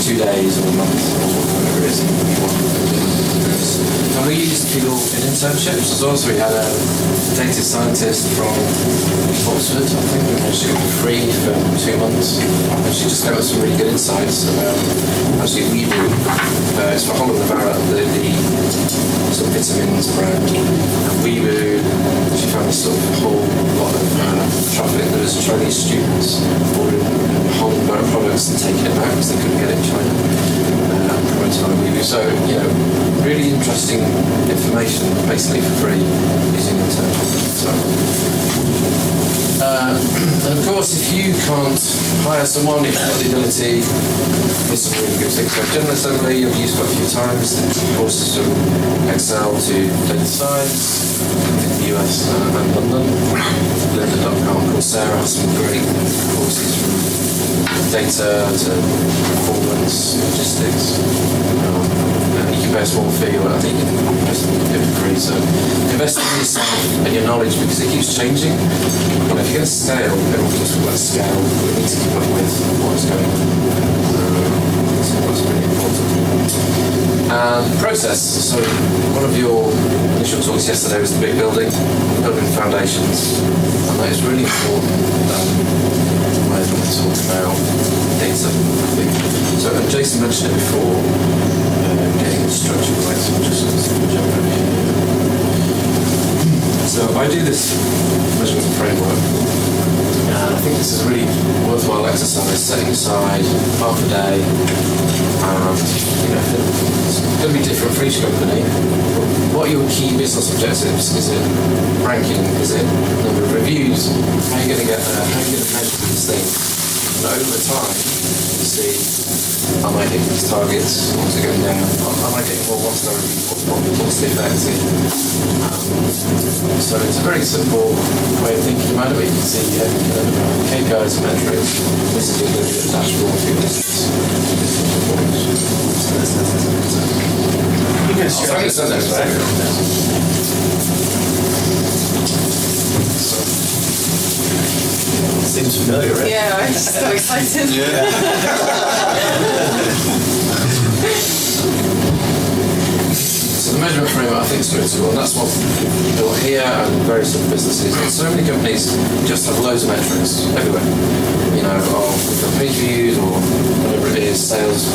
2 days or a month or whatever it is you want. And we used people in internships as well. So we had a data scientist from Oxford, I think, we managed to get for free for 2 months. And she just gave us some really good insights about actually Weeboo. It's for Holland Navarra, the sort of vitamins brand. And Weeboo, she found a sort of whole lot of traffic. There was Chinese students ordering Holland Navarra products and taking it back because they couldn't get it in China. Promoting on Weeboo. So, really interesting information basically for free using internet. And of course, if you can't hire someone, if you've got the ability, there's some really good things. So General Assembly I've used quite a few times, courses from Excel to data science in the US and London. Linda.com, Coursera has some great courses from data to performance, logistics. You can pay a small fee, or I think you can invest in it for free. So invest in yourself and your knowledge because it keeps changing. if you're going to scale, everyone talks about scale, but we need to keep up with what's going on. So that's really important. And process. So one of your initial talks yesterday was the big building foundations, and that is really important when we talk about data, I think. So Jason mentioned it before, getting the structure right, so I'm just jump over here. So I do this measurement framework, and I think this is a really worthwhile exercise, setting aside half a day, and it's going to be different for each company. What are your key business objectives? Is it ranking? Is it number of reviews? How are you going to get there? How are you going to measure these things? And over time, you see, am I hitting these targets? Or is it going down? Am I getting more one-star reviews? What's the effect? So it's a very simple way of thinking about it. You can see KPIs and metrics. This is going to be a dashboard for your business. You can I'll try to send those back. Seems familiar, right? Yeah, I'm so excited. So the measurement framework I think is critical, and that's what we built here and various other businesses. And so many companies just have loads of metrics everywhere. We've got page views or whatever it is, sales,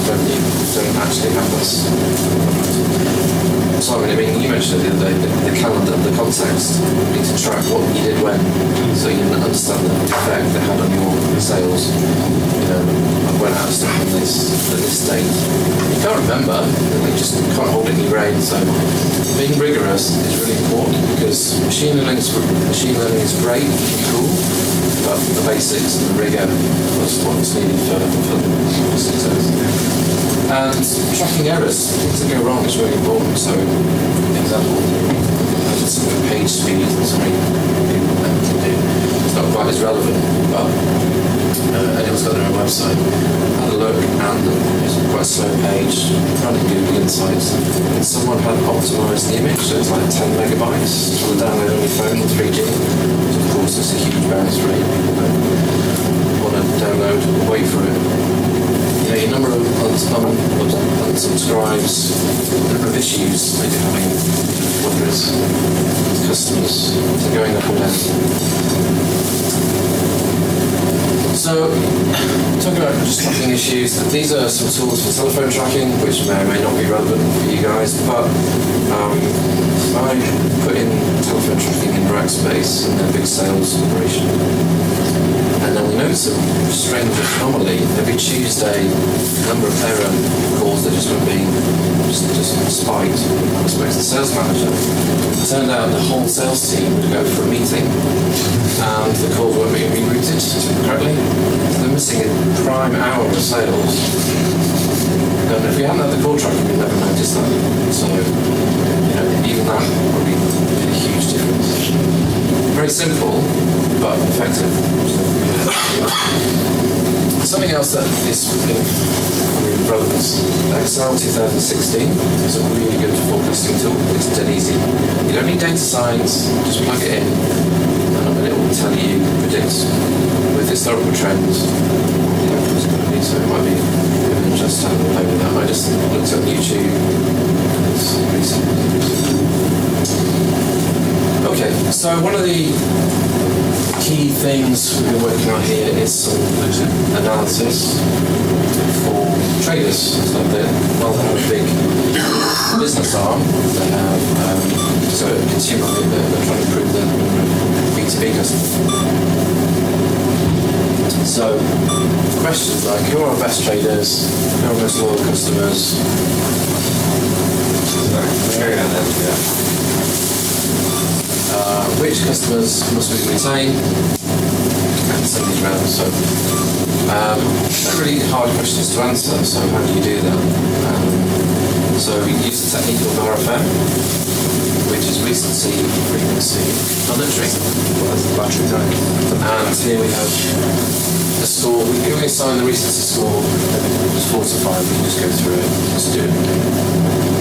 revenue, don't actually have this. Simon, I mean, you mentioned it the other day, the calendar, the context. You need to track what you did when, so you can understand the effect it had on your sales. I went out of stock on this at this date. You can't remember, you just can't hold it in your brain. So being rigorous is really important because machine learning is great, cool, but the basics and the rigor was what's needed for success. And tracking errors, things that go wrong is really important. So, for example, page speed, something people can do. It's not quite as relevant, but anyone's got their own website. Had a look, and it's quite a slow page, running Google Insights. And someone had optimized the image, so it's like 10 megabytes to download on your phone on 3G. So of course, it's a huge bounce rate. People don't want to download or wait for it. Your number of unsubscribes, the number of issues that you're having, whether it's customers, they're going up or down. So, talking about just tracking issues, these are some tools for telephone tracking, which may or may not be relevant for you guys, but I put in telephone tracking in Rackspace in their big sales operation. And then we noticed a strange anomaly. Every Tuesday, the number of error calls that just were being just spiked. I spoke to the sales manager. It turned out the whole sales team would go for a meeting, and the calls weren't being rerouted correctly. So they're missing a prime hour of sales. And if we hadn't had the call tracking, we'd never noticed that. So, even that probably made a huge difference. Very simple, but effective. Something else that is really relevant, Excel 2016 is a really good forecasting tool. It's dead easy. You don't need data science, just plug it in, and it will tell you, predict with historical trends what the output's going to be. So it might be of interest to have a play with that. I just looked up YouTube, and it's pretty simple. Okay, so one of the key things we've been working on here is some analysis for traders. So they have a big business arm, they have consumer, they're trying to improve the B2B customer. So questions like, who are our best traders, who are our most loyal customers? Which customers must we retain? And send these around. So they're really hard questions to answer. So how do you do that? So we use the technique of RFM, which is recency, frequency, monitoring. That's the battery time. And here we have the score. We can assign the recency score. It's 4 to 5. We can just go through it. Just do it.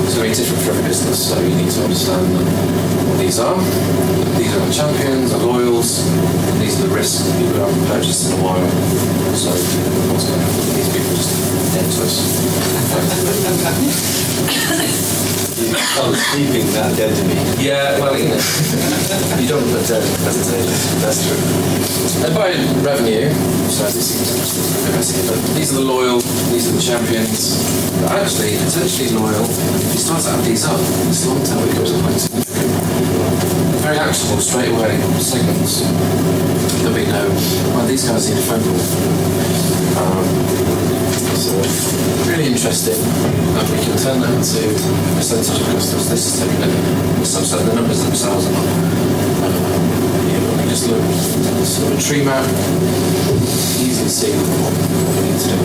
It's going to be different for every business, so you need to understand what these are. These are the champions, the loyals, noticed in a while. So what's going on? These people just dead to us. Oh, sleeping, not dead to me. Yeah, well, you know, you don't look dead in presentations. That's true. And by revenue, so this seems a bit messy, but these are the loyal, these are the champions. But actually, potentially loyal, if you start to add these up, this long tail becomes quite significant. Very actionable straight away segments. There'll be no, well, these guys need a phone call. So really interesting that we can turn that into a percentage of customers. This is taking a subset. The numbers themselves are not. We just look at sort of a tree map. Easy to see what we need to do.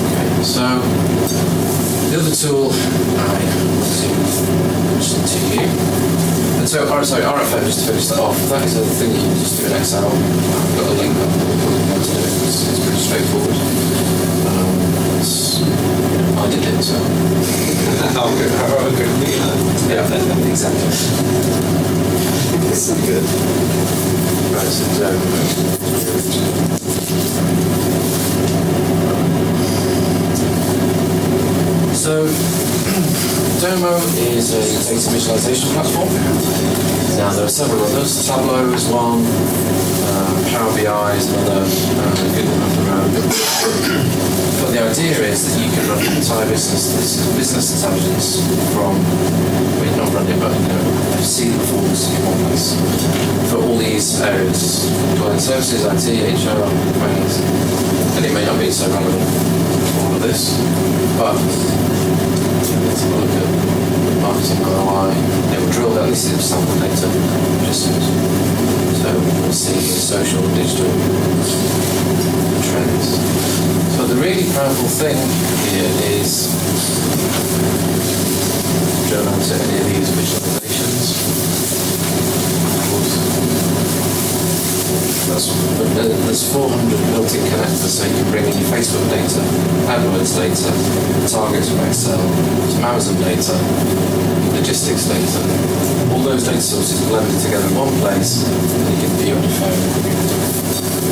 Okay, so the other tool I want to mention to you. And so, sorry, RFM, just to finish that off, that is a thing you can just do in Excel. I've got a link up to do it. It's pretty straightforward. I did it, so. Yeah, exactly. So good. Right, so Domo is a data visualization platform. Now there are several others. Tableau is one, Power BI is another, good one of their own. But the idea is that you can run entire business intelligence from, well, not run it, but see the performance in one place for all these areas: client services, IT, HR, finance. And it may not be so relevant for all of this, but let's have a look at marketing ROI. They will drill down. This is sample data, just so we'll see social and digital trends. So the really powerful thing here is drill down to any of these visualizations. There's 400 built-in connectors, so you can bring in your Facebook data, AdWords data, targets from Excel, some Amazon data, logistics data. All those data sources blended together in one place, and you can view on your phone.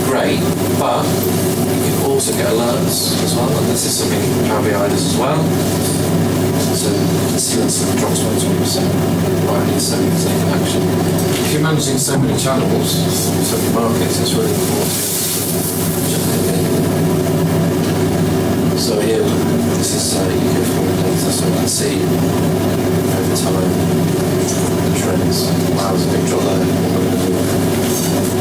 Great, but you can also get alerts as well, and this is something Power BI does as well. So you can see when something drops by 20%, right, need something to take action. If you're managing so many channels, so many markets, it's really important to jump in. So here, this is UKFD data, so you can see over time the trends. Wow, there's a big drop there.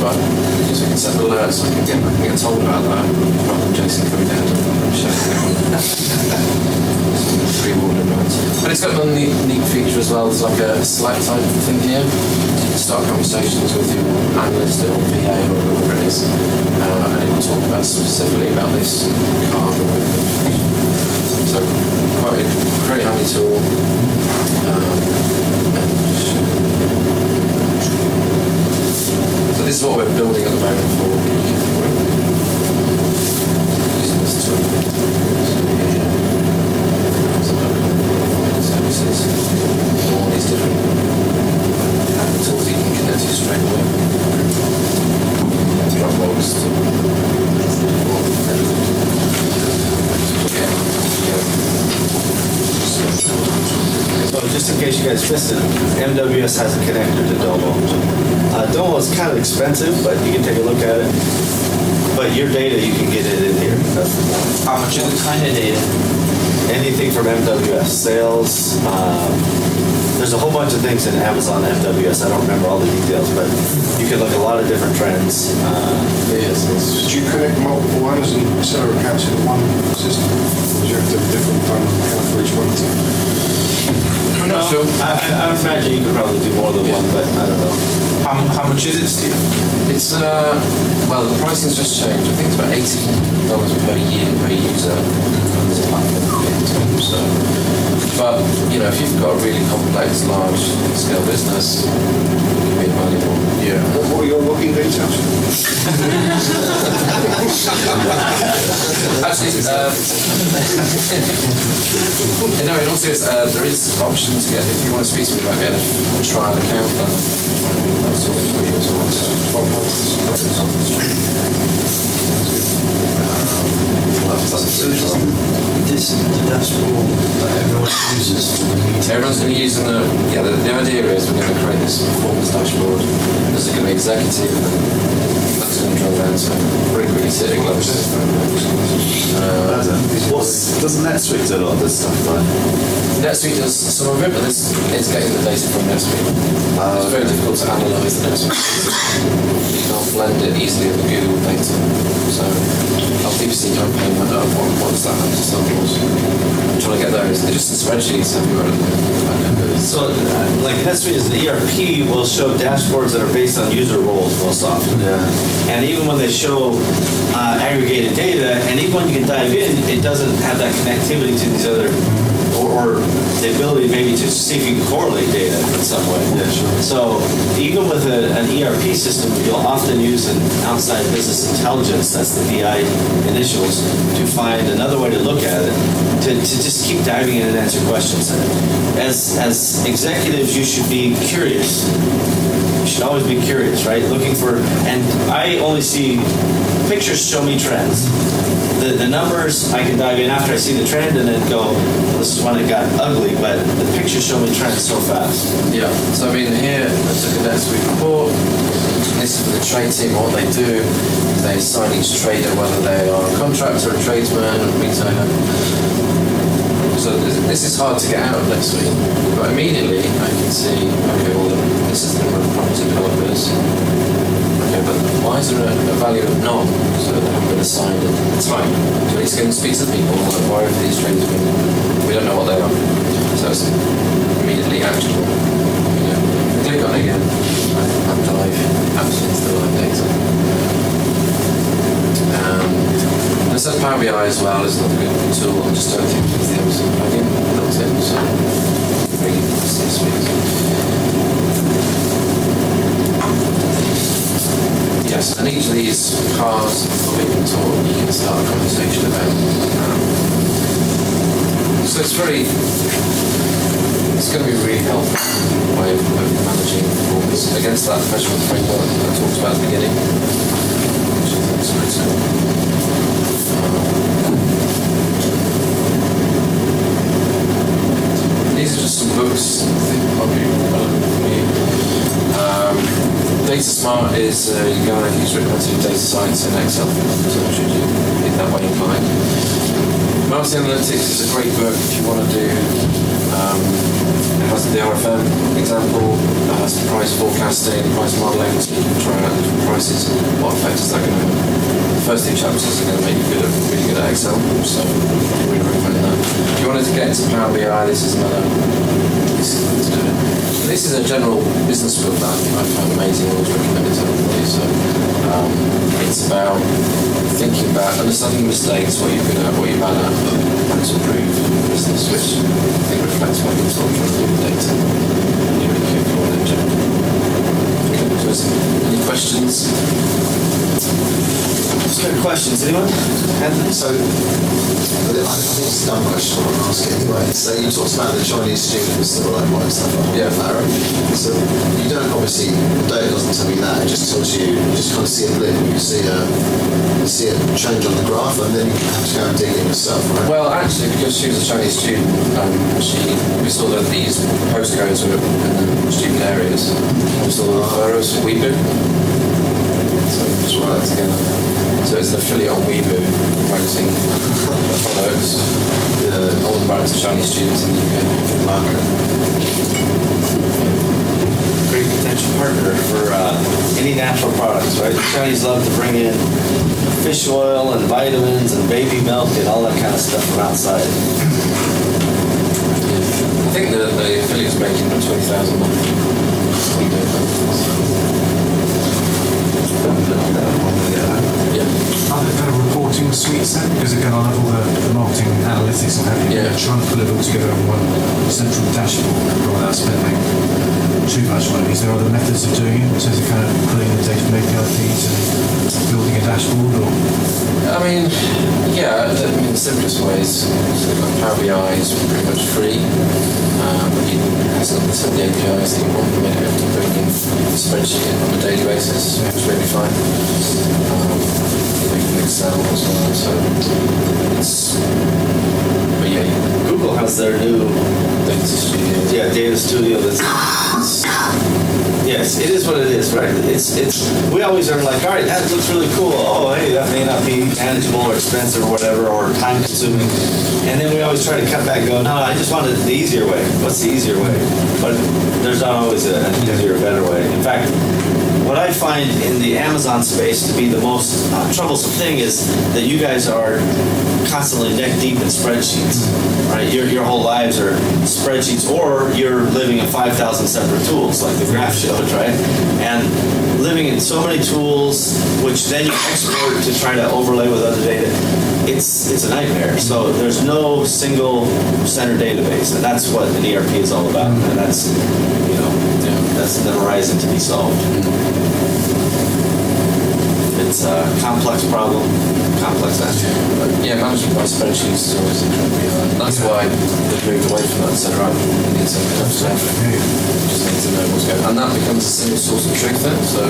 But because we can set the alerts, I can get told about that rather than Jason coming down and showing pre-order amounts. But it's got another neat feature as well. There's like a Slack type thing here. You can start conversations with your analyst or VA or whoever it is, and it will talk about specifically about this card or whatever. So quite a very handy tool. So this is what we're building at the moment for using this tool. Services, all these different tools you can connect to straight away. Dropbox to So just in case you guys missed it, MWS has a connector to Domo. Domo is kind of expensive, but you can take a look at it. But your data, you can get it in here. How much is the kind of data? Anything from MWS, sales, there's a whole bunch of things in Amazon MWS. I don't remember all the details, but you can look at a lot of different trends. Did you connect multiple ones and set our accounts in one system? Or do you have to have a different phone account for each one? I'm not sure. I would imagine you could probably do more than one, but I don't know. How much is it, Steve? It's well, the pricing's just changed. I think it's about $80 per year per user. There's a platform so, but you know, if you've got a really complex, large-scale business, it can be valuable. Yeah. What are your login details? Actually, no, in all seriousness, there is option to get, if you want to speak to me about getting a trial account, then that's all for you as well. So 12 months. So everyone's going to be using the idea is we're going to create this performance dashboard. There's going to be executive and that's going to drill down to really quickly sitting levels. Doesn't NetSuite do a lot of this stuff though? NetSuite does some of it, but it's getting the data from NetSuite. It's very difficult to analyse the NetSuite. You can't blend it easily with the Google data. So our PPC campaign went up once that happened to samples. I'm trying to get those. They're just in spreadsheets everywhere at the moment. So, like NetSuite is the ERP will show dashboards that are based on user roles most often. Yeah. And even when they show aggregated data, and even when you can dive in, it doesn't have that connectivity to these other, or the ability maybe to see if you can correlate data in some way. Yeah, sure. So even with an ERP system, you'll often use an outside business intelligence, that's the BI initials, to find another way to look at it, to just keep diving in and answer questions. As executives, you should be curious. You should always be curious, right? Looking for, and I only see, pictures show me trends. The numbers, I can dive in after I see the trend and then go, well, this is when it got ugly, but the pictures show me trends so fast. Yeah, so I mean here, I took a NetSuite report. This is for the trade team, what they do. They assign each trader whether they are a contractor, a tradesman, a retailer. So this is hard to get out of NetSuite. But immediately I can see, okay, well, this is the number of property developers. Okay, but why is there a value of none? So they haven't been assigned at the time. So he's going to speak to the people, like, why are these traders been, we don't know what they are. So it's immediately actionable. Click on it again, and dive absolutely into the live data. And it says Power BI as well is another good tool. I just don't think it's the Amazon plugin built in, so really yes, and each of these cards we can talk, you can start a conversation about. So it's going to be a really helpful way of managing performance against that measurement framework that I talked about at the beginning, which I think is critical. These are just some books I think probably relevant for you. Data Smart is a guide who's written onto data science in Excel, so should you be that way inclined. Marketing Analytics is a great book if you want to do, it has the RFM example, it has the price forecasting, price modelling, so you can try out different prices, what effect is that going to have. The first two chapters are going to make you really good at Excel, so I really recommend that. If you wanted to get into Power BI, this is another to do it. This is a general business book that I found amazing, I always recommend it to everybody. So it's about thinking about understanding mistakes, what you're good at, what you're bad at, but how to improve the business, which I think reflects what you're sort of trying to do with data. You're really careful on it in general. Okay, so any questions? Good questions, anyone? Anthony? So, I think it's a dumb question I'm asking anyway. So you talked about the Chinese students that were like buying stuff on Farrow. So you don't obviously, the data doesn't tell you that, it just tells you, you just kind of see a blip, you see a change on the graph, and then you have to go and dig in yourself, right? Well, actually, because she was a Chinese student, we saw that these postcodes were in the student areas. We saw the photos of Weibo. So we just write that together. So it's an affiliate on Weibo promoting products. All the brands of Chinese students in the UK market. Great potential partner for any natural products, right? The Chinese love to bring in fish oil and vitamins and baby milk and all that kind of stuff from outside. I think the affiliate's making about 20,000 a month. Yeah. Are there kind of reporting suites then? Because again, I'll have all the marketing analytics and have you trying to pull it all together in one central dashboard without spending too much money. Is there other methods of doing it in terms of kind of pulling the data from API feeds and building a dashboard? Or? I mean, the simplest way is Power BI is pretty much free. But you have some of the APIs that you want to bring in a spreadsheet on a daily basis, which is really fine. You can Excel as well, so it's, but yeah. Google has their new Data studio. data studio. Yes, it is what it is, right? It's. We always are like, all right, that looks really cool. Oh, hey, that may not be manageable or expensive or whatever, or time consuming. And then we always try to cut back and go, no, I just wanted the easier way. What's the easier way? But there's not always an easier, better way. In fact, what I find in the Amazon space to be the most troublesome thing is that you guys are constantly neck deep in spreadsheets, right? Your whole lives are spreadsheets, or you're living in 5,000 separate tools, like the graph shows, right? And living in so many tools, which then you export to try to overlay with other data, it's a nightmare. So there's no single center database, and that's what an ERP is all about, and that's, that's the horizon to be solved. It's a complex problem, complex answer. Yeah, management by spreadsheets is always incredibly hard. That's why they've moved away from that and said, right, we need something else. We just need to know what's going on. And that becomes a single source of truth then. So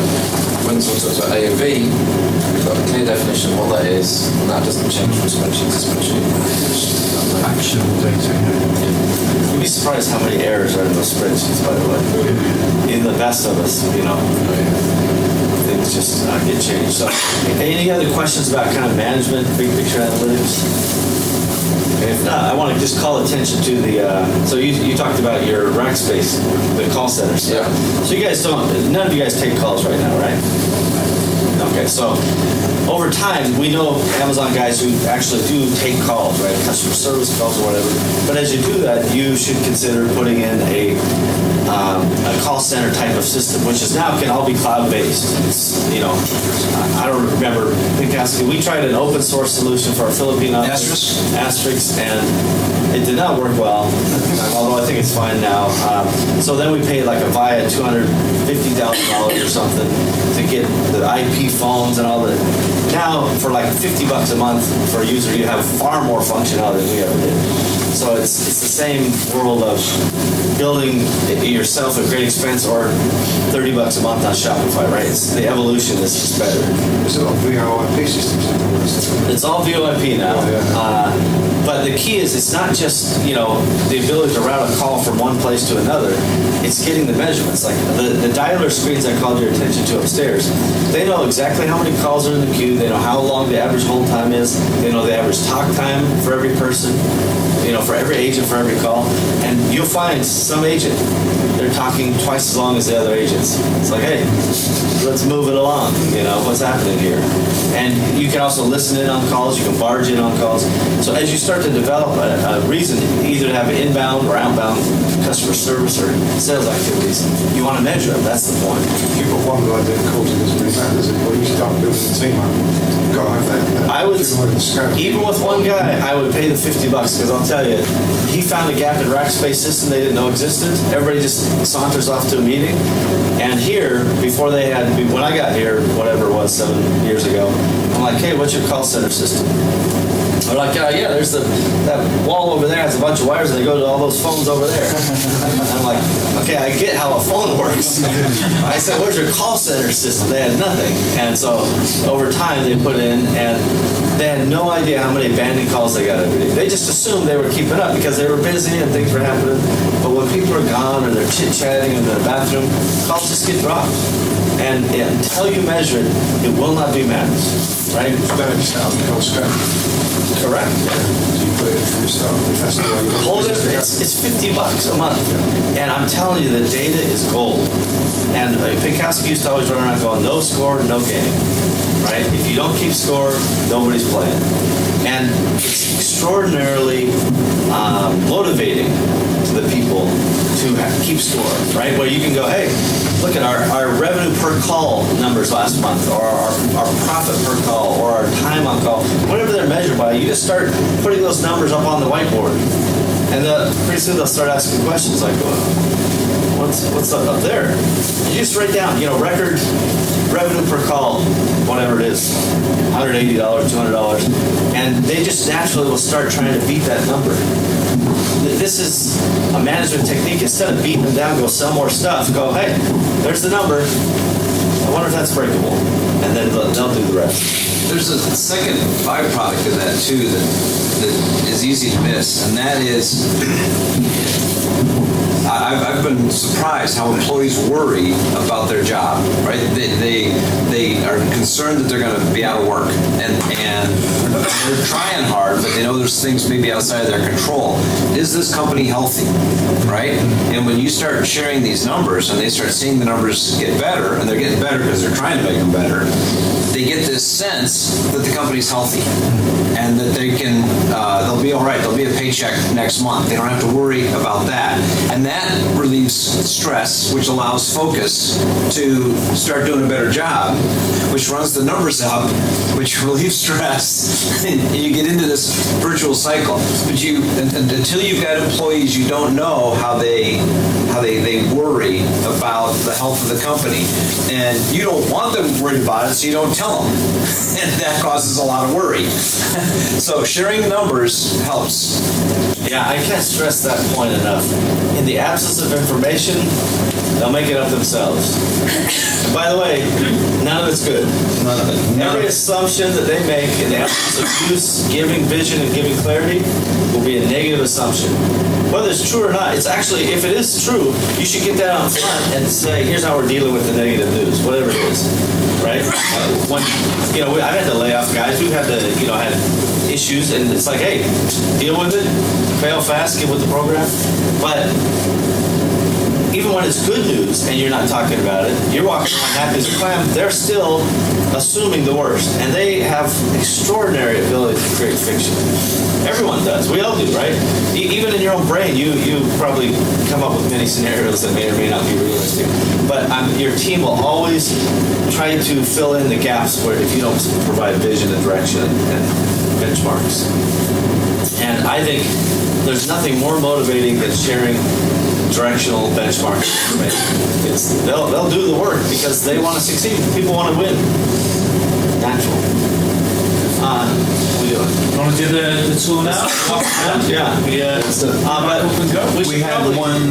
when someone talks about AOV, we've got a clear definition of what that is, and that doesn't change from spreadsheet to spreadsheet. Actionable data. You'd be surprised how many errors are in those spreadsheets, by the way. In the best of us, things just get changed. So, any other questions about kind of management, big picture analytics? If not, I want to just call attention to the. So you talked about your rack space, the call centers. Yeah. So you guys don't. None of you guys take calls right now, right? Okay. So over time, we know Amazon guys who actually do take calls, right? Customer service calls or whatever. But as you do that, you should consider putting in a call center type of system, which is now can all be cloud-based. It's, I don't remember. We tried an open source solution for our Philippine office, Asterisk, and it did not work well, although I think it's fine now. So then we paid like a VIA $250,000 or something to get the IP phones and all the. Now, for like $50 a month for a user, you have far more functionality than we ever did. So it's the same world of building it yourself at great expense, or $30 a month on Shopify, right? The evolution is just better. There's a lot of VoIP systems. It's all VoIP now. But the key is it's not just, the ability to route a call from one place to another. It's getting the measurements. Like the dialer screens I called your attention to upstairs, they know exactly how many calls are in the queue. They know how long the average hold time is. They know the average talk time for every person, for every agent, for every call. And you'll find some agent, they're talking twice as long as the other agents. It's like, hey, let's move it along. What's happening here? And you can also listen in on calls. You can barge in on calls. So as you start to develop a reason either to have inbound or outbound customer service or sales activities, you want to measure them. That's the point. If you've got one guy doing calls, it doesn't really matter, does it? Well, you start building a team up. You've got to have that. I would, even with one guy, I would pay the $50 because I'll tell you, he found a gap in Rackspace system they didn't know existed. Everybody just saunters off to a meeting. And here, before they had, when I got here, whatever it was, 7 years ago, I'm like, hey, what's your call center system? They're like, yeah, there's that wall over there has a bunch of wires and they go to all those phones over there. I'm like, okay, I get how a phone works. I said, where's your call center system? They had nothing. And so over time they put in, and they had no idea how many abandoned calls they got every day. They just assumed they were keeping up because they were busy and things were happening. But when people are gone or they're chit-chatting in the bathroom, calls just get dropped. And until you measure it, it will not be managed, right? Correct. You put it from yourself. That's the way you Hold it. It's $50 a month, and I'm telling you, the data is gold. And Pinkowski used to always run around going, "No score, no game." Right? If you don't keep score, nobody's playing. And it's extraordinarily motivating to the people to keep score. Right? Where you can go, hey, look at our revenue per call numbers last month, or our profit per call, or our time on call, whatever they're measured by. You just start putting those numbers up on the whiteboard, and pretty soon they'll start asking questions like, what's up there? You just write down, record revenue per call, whatever it is, $180, $200, and they just naturally will start trying to beat that number. This is a management technique. Instead of beating them down, go sell more stuff. Go, hey, there's the number. wonder if that's breakable. And then they'll do the rest. There's a second byproduct of that too that is easy to miss, and that is I've been surprised how employees worry about their job. Right? They are concerned that they're going to be out of work, and they're trying hard, but they know there's things maybe outside of their control. Is this company healthy? Right? And when you start sharing these numbers, and they start seeing the numbers get better, and they're getting better because they're trying to make them better, they get this sense that the company's healthy and that they can, they'll be all right. There'll be a paycheck next month. They don't have to worry about that. And that relieves stress, which allows focus to start doing a better job, which runs the numbers up, which relieves stress. And you get into this virtual cycle. But until you've got employees, you don't know how they worry about the health of the company. And you don't want them worried about it, so you don't tell them. And that causes a lot of worry. So sharing numbers helps. Yeah, I can't stress that point enough. In the absence of information, they'll make it up themselves. And by the way, none of it's good. None of it. Every assumption that they make in the absence of use, giving vision, and giving clarity will be a negative assumption. Whether it's true or not, it's actually, if it is true, you should get that out front and say, here's how we're dealing with the negative news, whatever it is, right? I've had to lay off guys. We've had to, had issues, and it's like, hey, deal with it, fail fast, get with the program. But even when it's good news and you're not talking about it, you're walking around happy as a clam, they're still assuming the worst. And they have extraordinary ability to create fiction. Everyone does. We all do, right? Even in your own brain, you probably come up with many scenarios that may or may not be realistic. But your team will always try to fill in the gaps where if you don't provide vision and direction and benchmarks. And I think there's nothing more motivating than sharing directional benchmark information. They'll do the work because they want to succeed. People want to win. Natural. What are we doing? You want to do the tour now? Yeah. We had one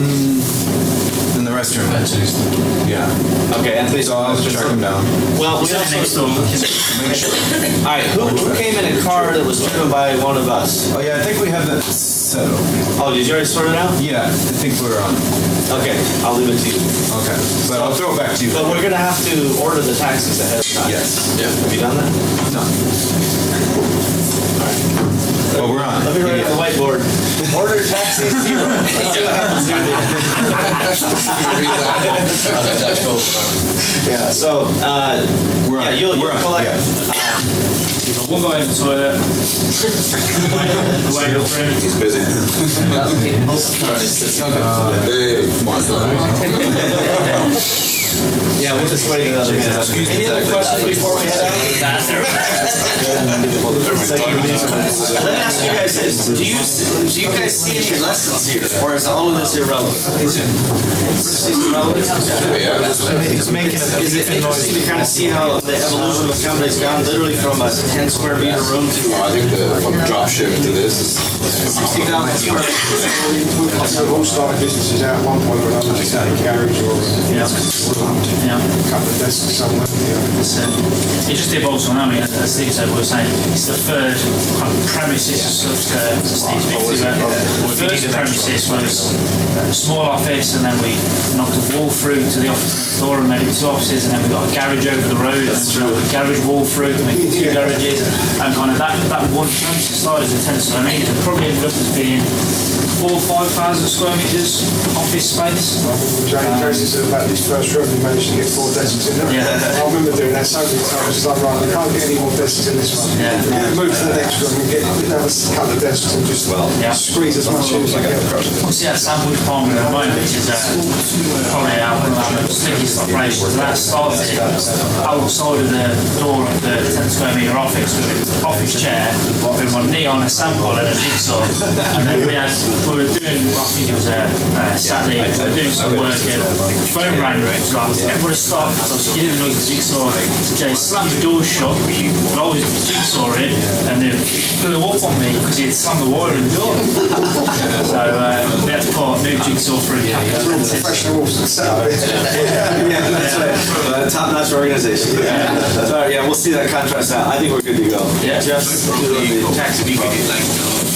in the restroom. Yeah. Okay, Anthony. So I'll just track them down. Well, we also. All right. Who came in a car that was driven by one of us? Oh yeah, I think we have that settled. Oh, did you already sort it out? Yeah, I think we're on. Okay, I'll leave it to you. Okay, but I'll throw it back to you. But we're gonna have to order the taxis ahead of time. Yes. Yeah. Have you done that? No. Well, we're on. Let me write on the whiteboard. Order taxis 0. Let's see what happens here. Yeah. So We're on. you'll We're on. collect. We'll go in the toilet. Wait up for him. He's busy. Hey, come on. Yeah, we'll just wait another minute. Any other questions before we head out? Let me ask you guys this: Do you guys see any lessons here, or is all of this irrelevant? Is it irrelevant? It's making a Is it interesting to kind of see how the evolution of the company's gone, literally from a 10 square meter room to I think from drop ship to this is 60,000 square meters? So all started businesses out at one point or another, just had a garage or Yeah. a couple of desks somewhere. It just evolves on. I mean, as Steve said, we were saying it's the third kind of premises of Steve's business. The first premises was a small office, and then we knocked a wall through to the office next door and made it 2 offices, and then we got a garage over the road, and then a garage wall through to make it 2 garages, and kind of that one premises started as 10 square meters and probably ended up as being 4,000 or 5,000 square meters office space. Jason said about this first room, we managed to get 4 desks in there. Yeah. I remember doing that so many times. It's like, right, we can't get any more desks in this one. Yeah. Move to the next room and get another couple of desks and just squeeze as much in as you can. Obviously, that sandwich farming at the moment, which is probably one of our stickiest operations, that started outside of the door of the 10 square metre office with an office chair, with one knee on a sample and a jigsaw. And then we were doing, I think it was a Saturday, we were doing some work and the phone rang, everybody stopped, I was giving the jigsaw, Jay slammed the door shut, but I was jigsawing, and they blew up on me because he had slammed the wire in the door. So we had to put a new jigsaw for a Professional setup. Yeah, that's right. Top-notch large organization. So yeah, we'll see that contrast now. I think we're good to go. Yeah. Just do the tax we could like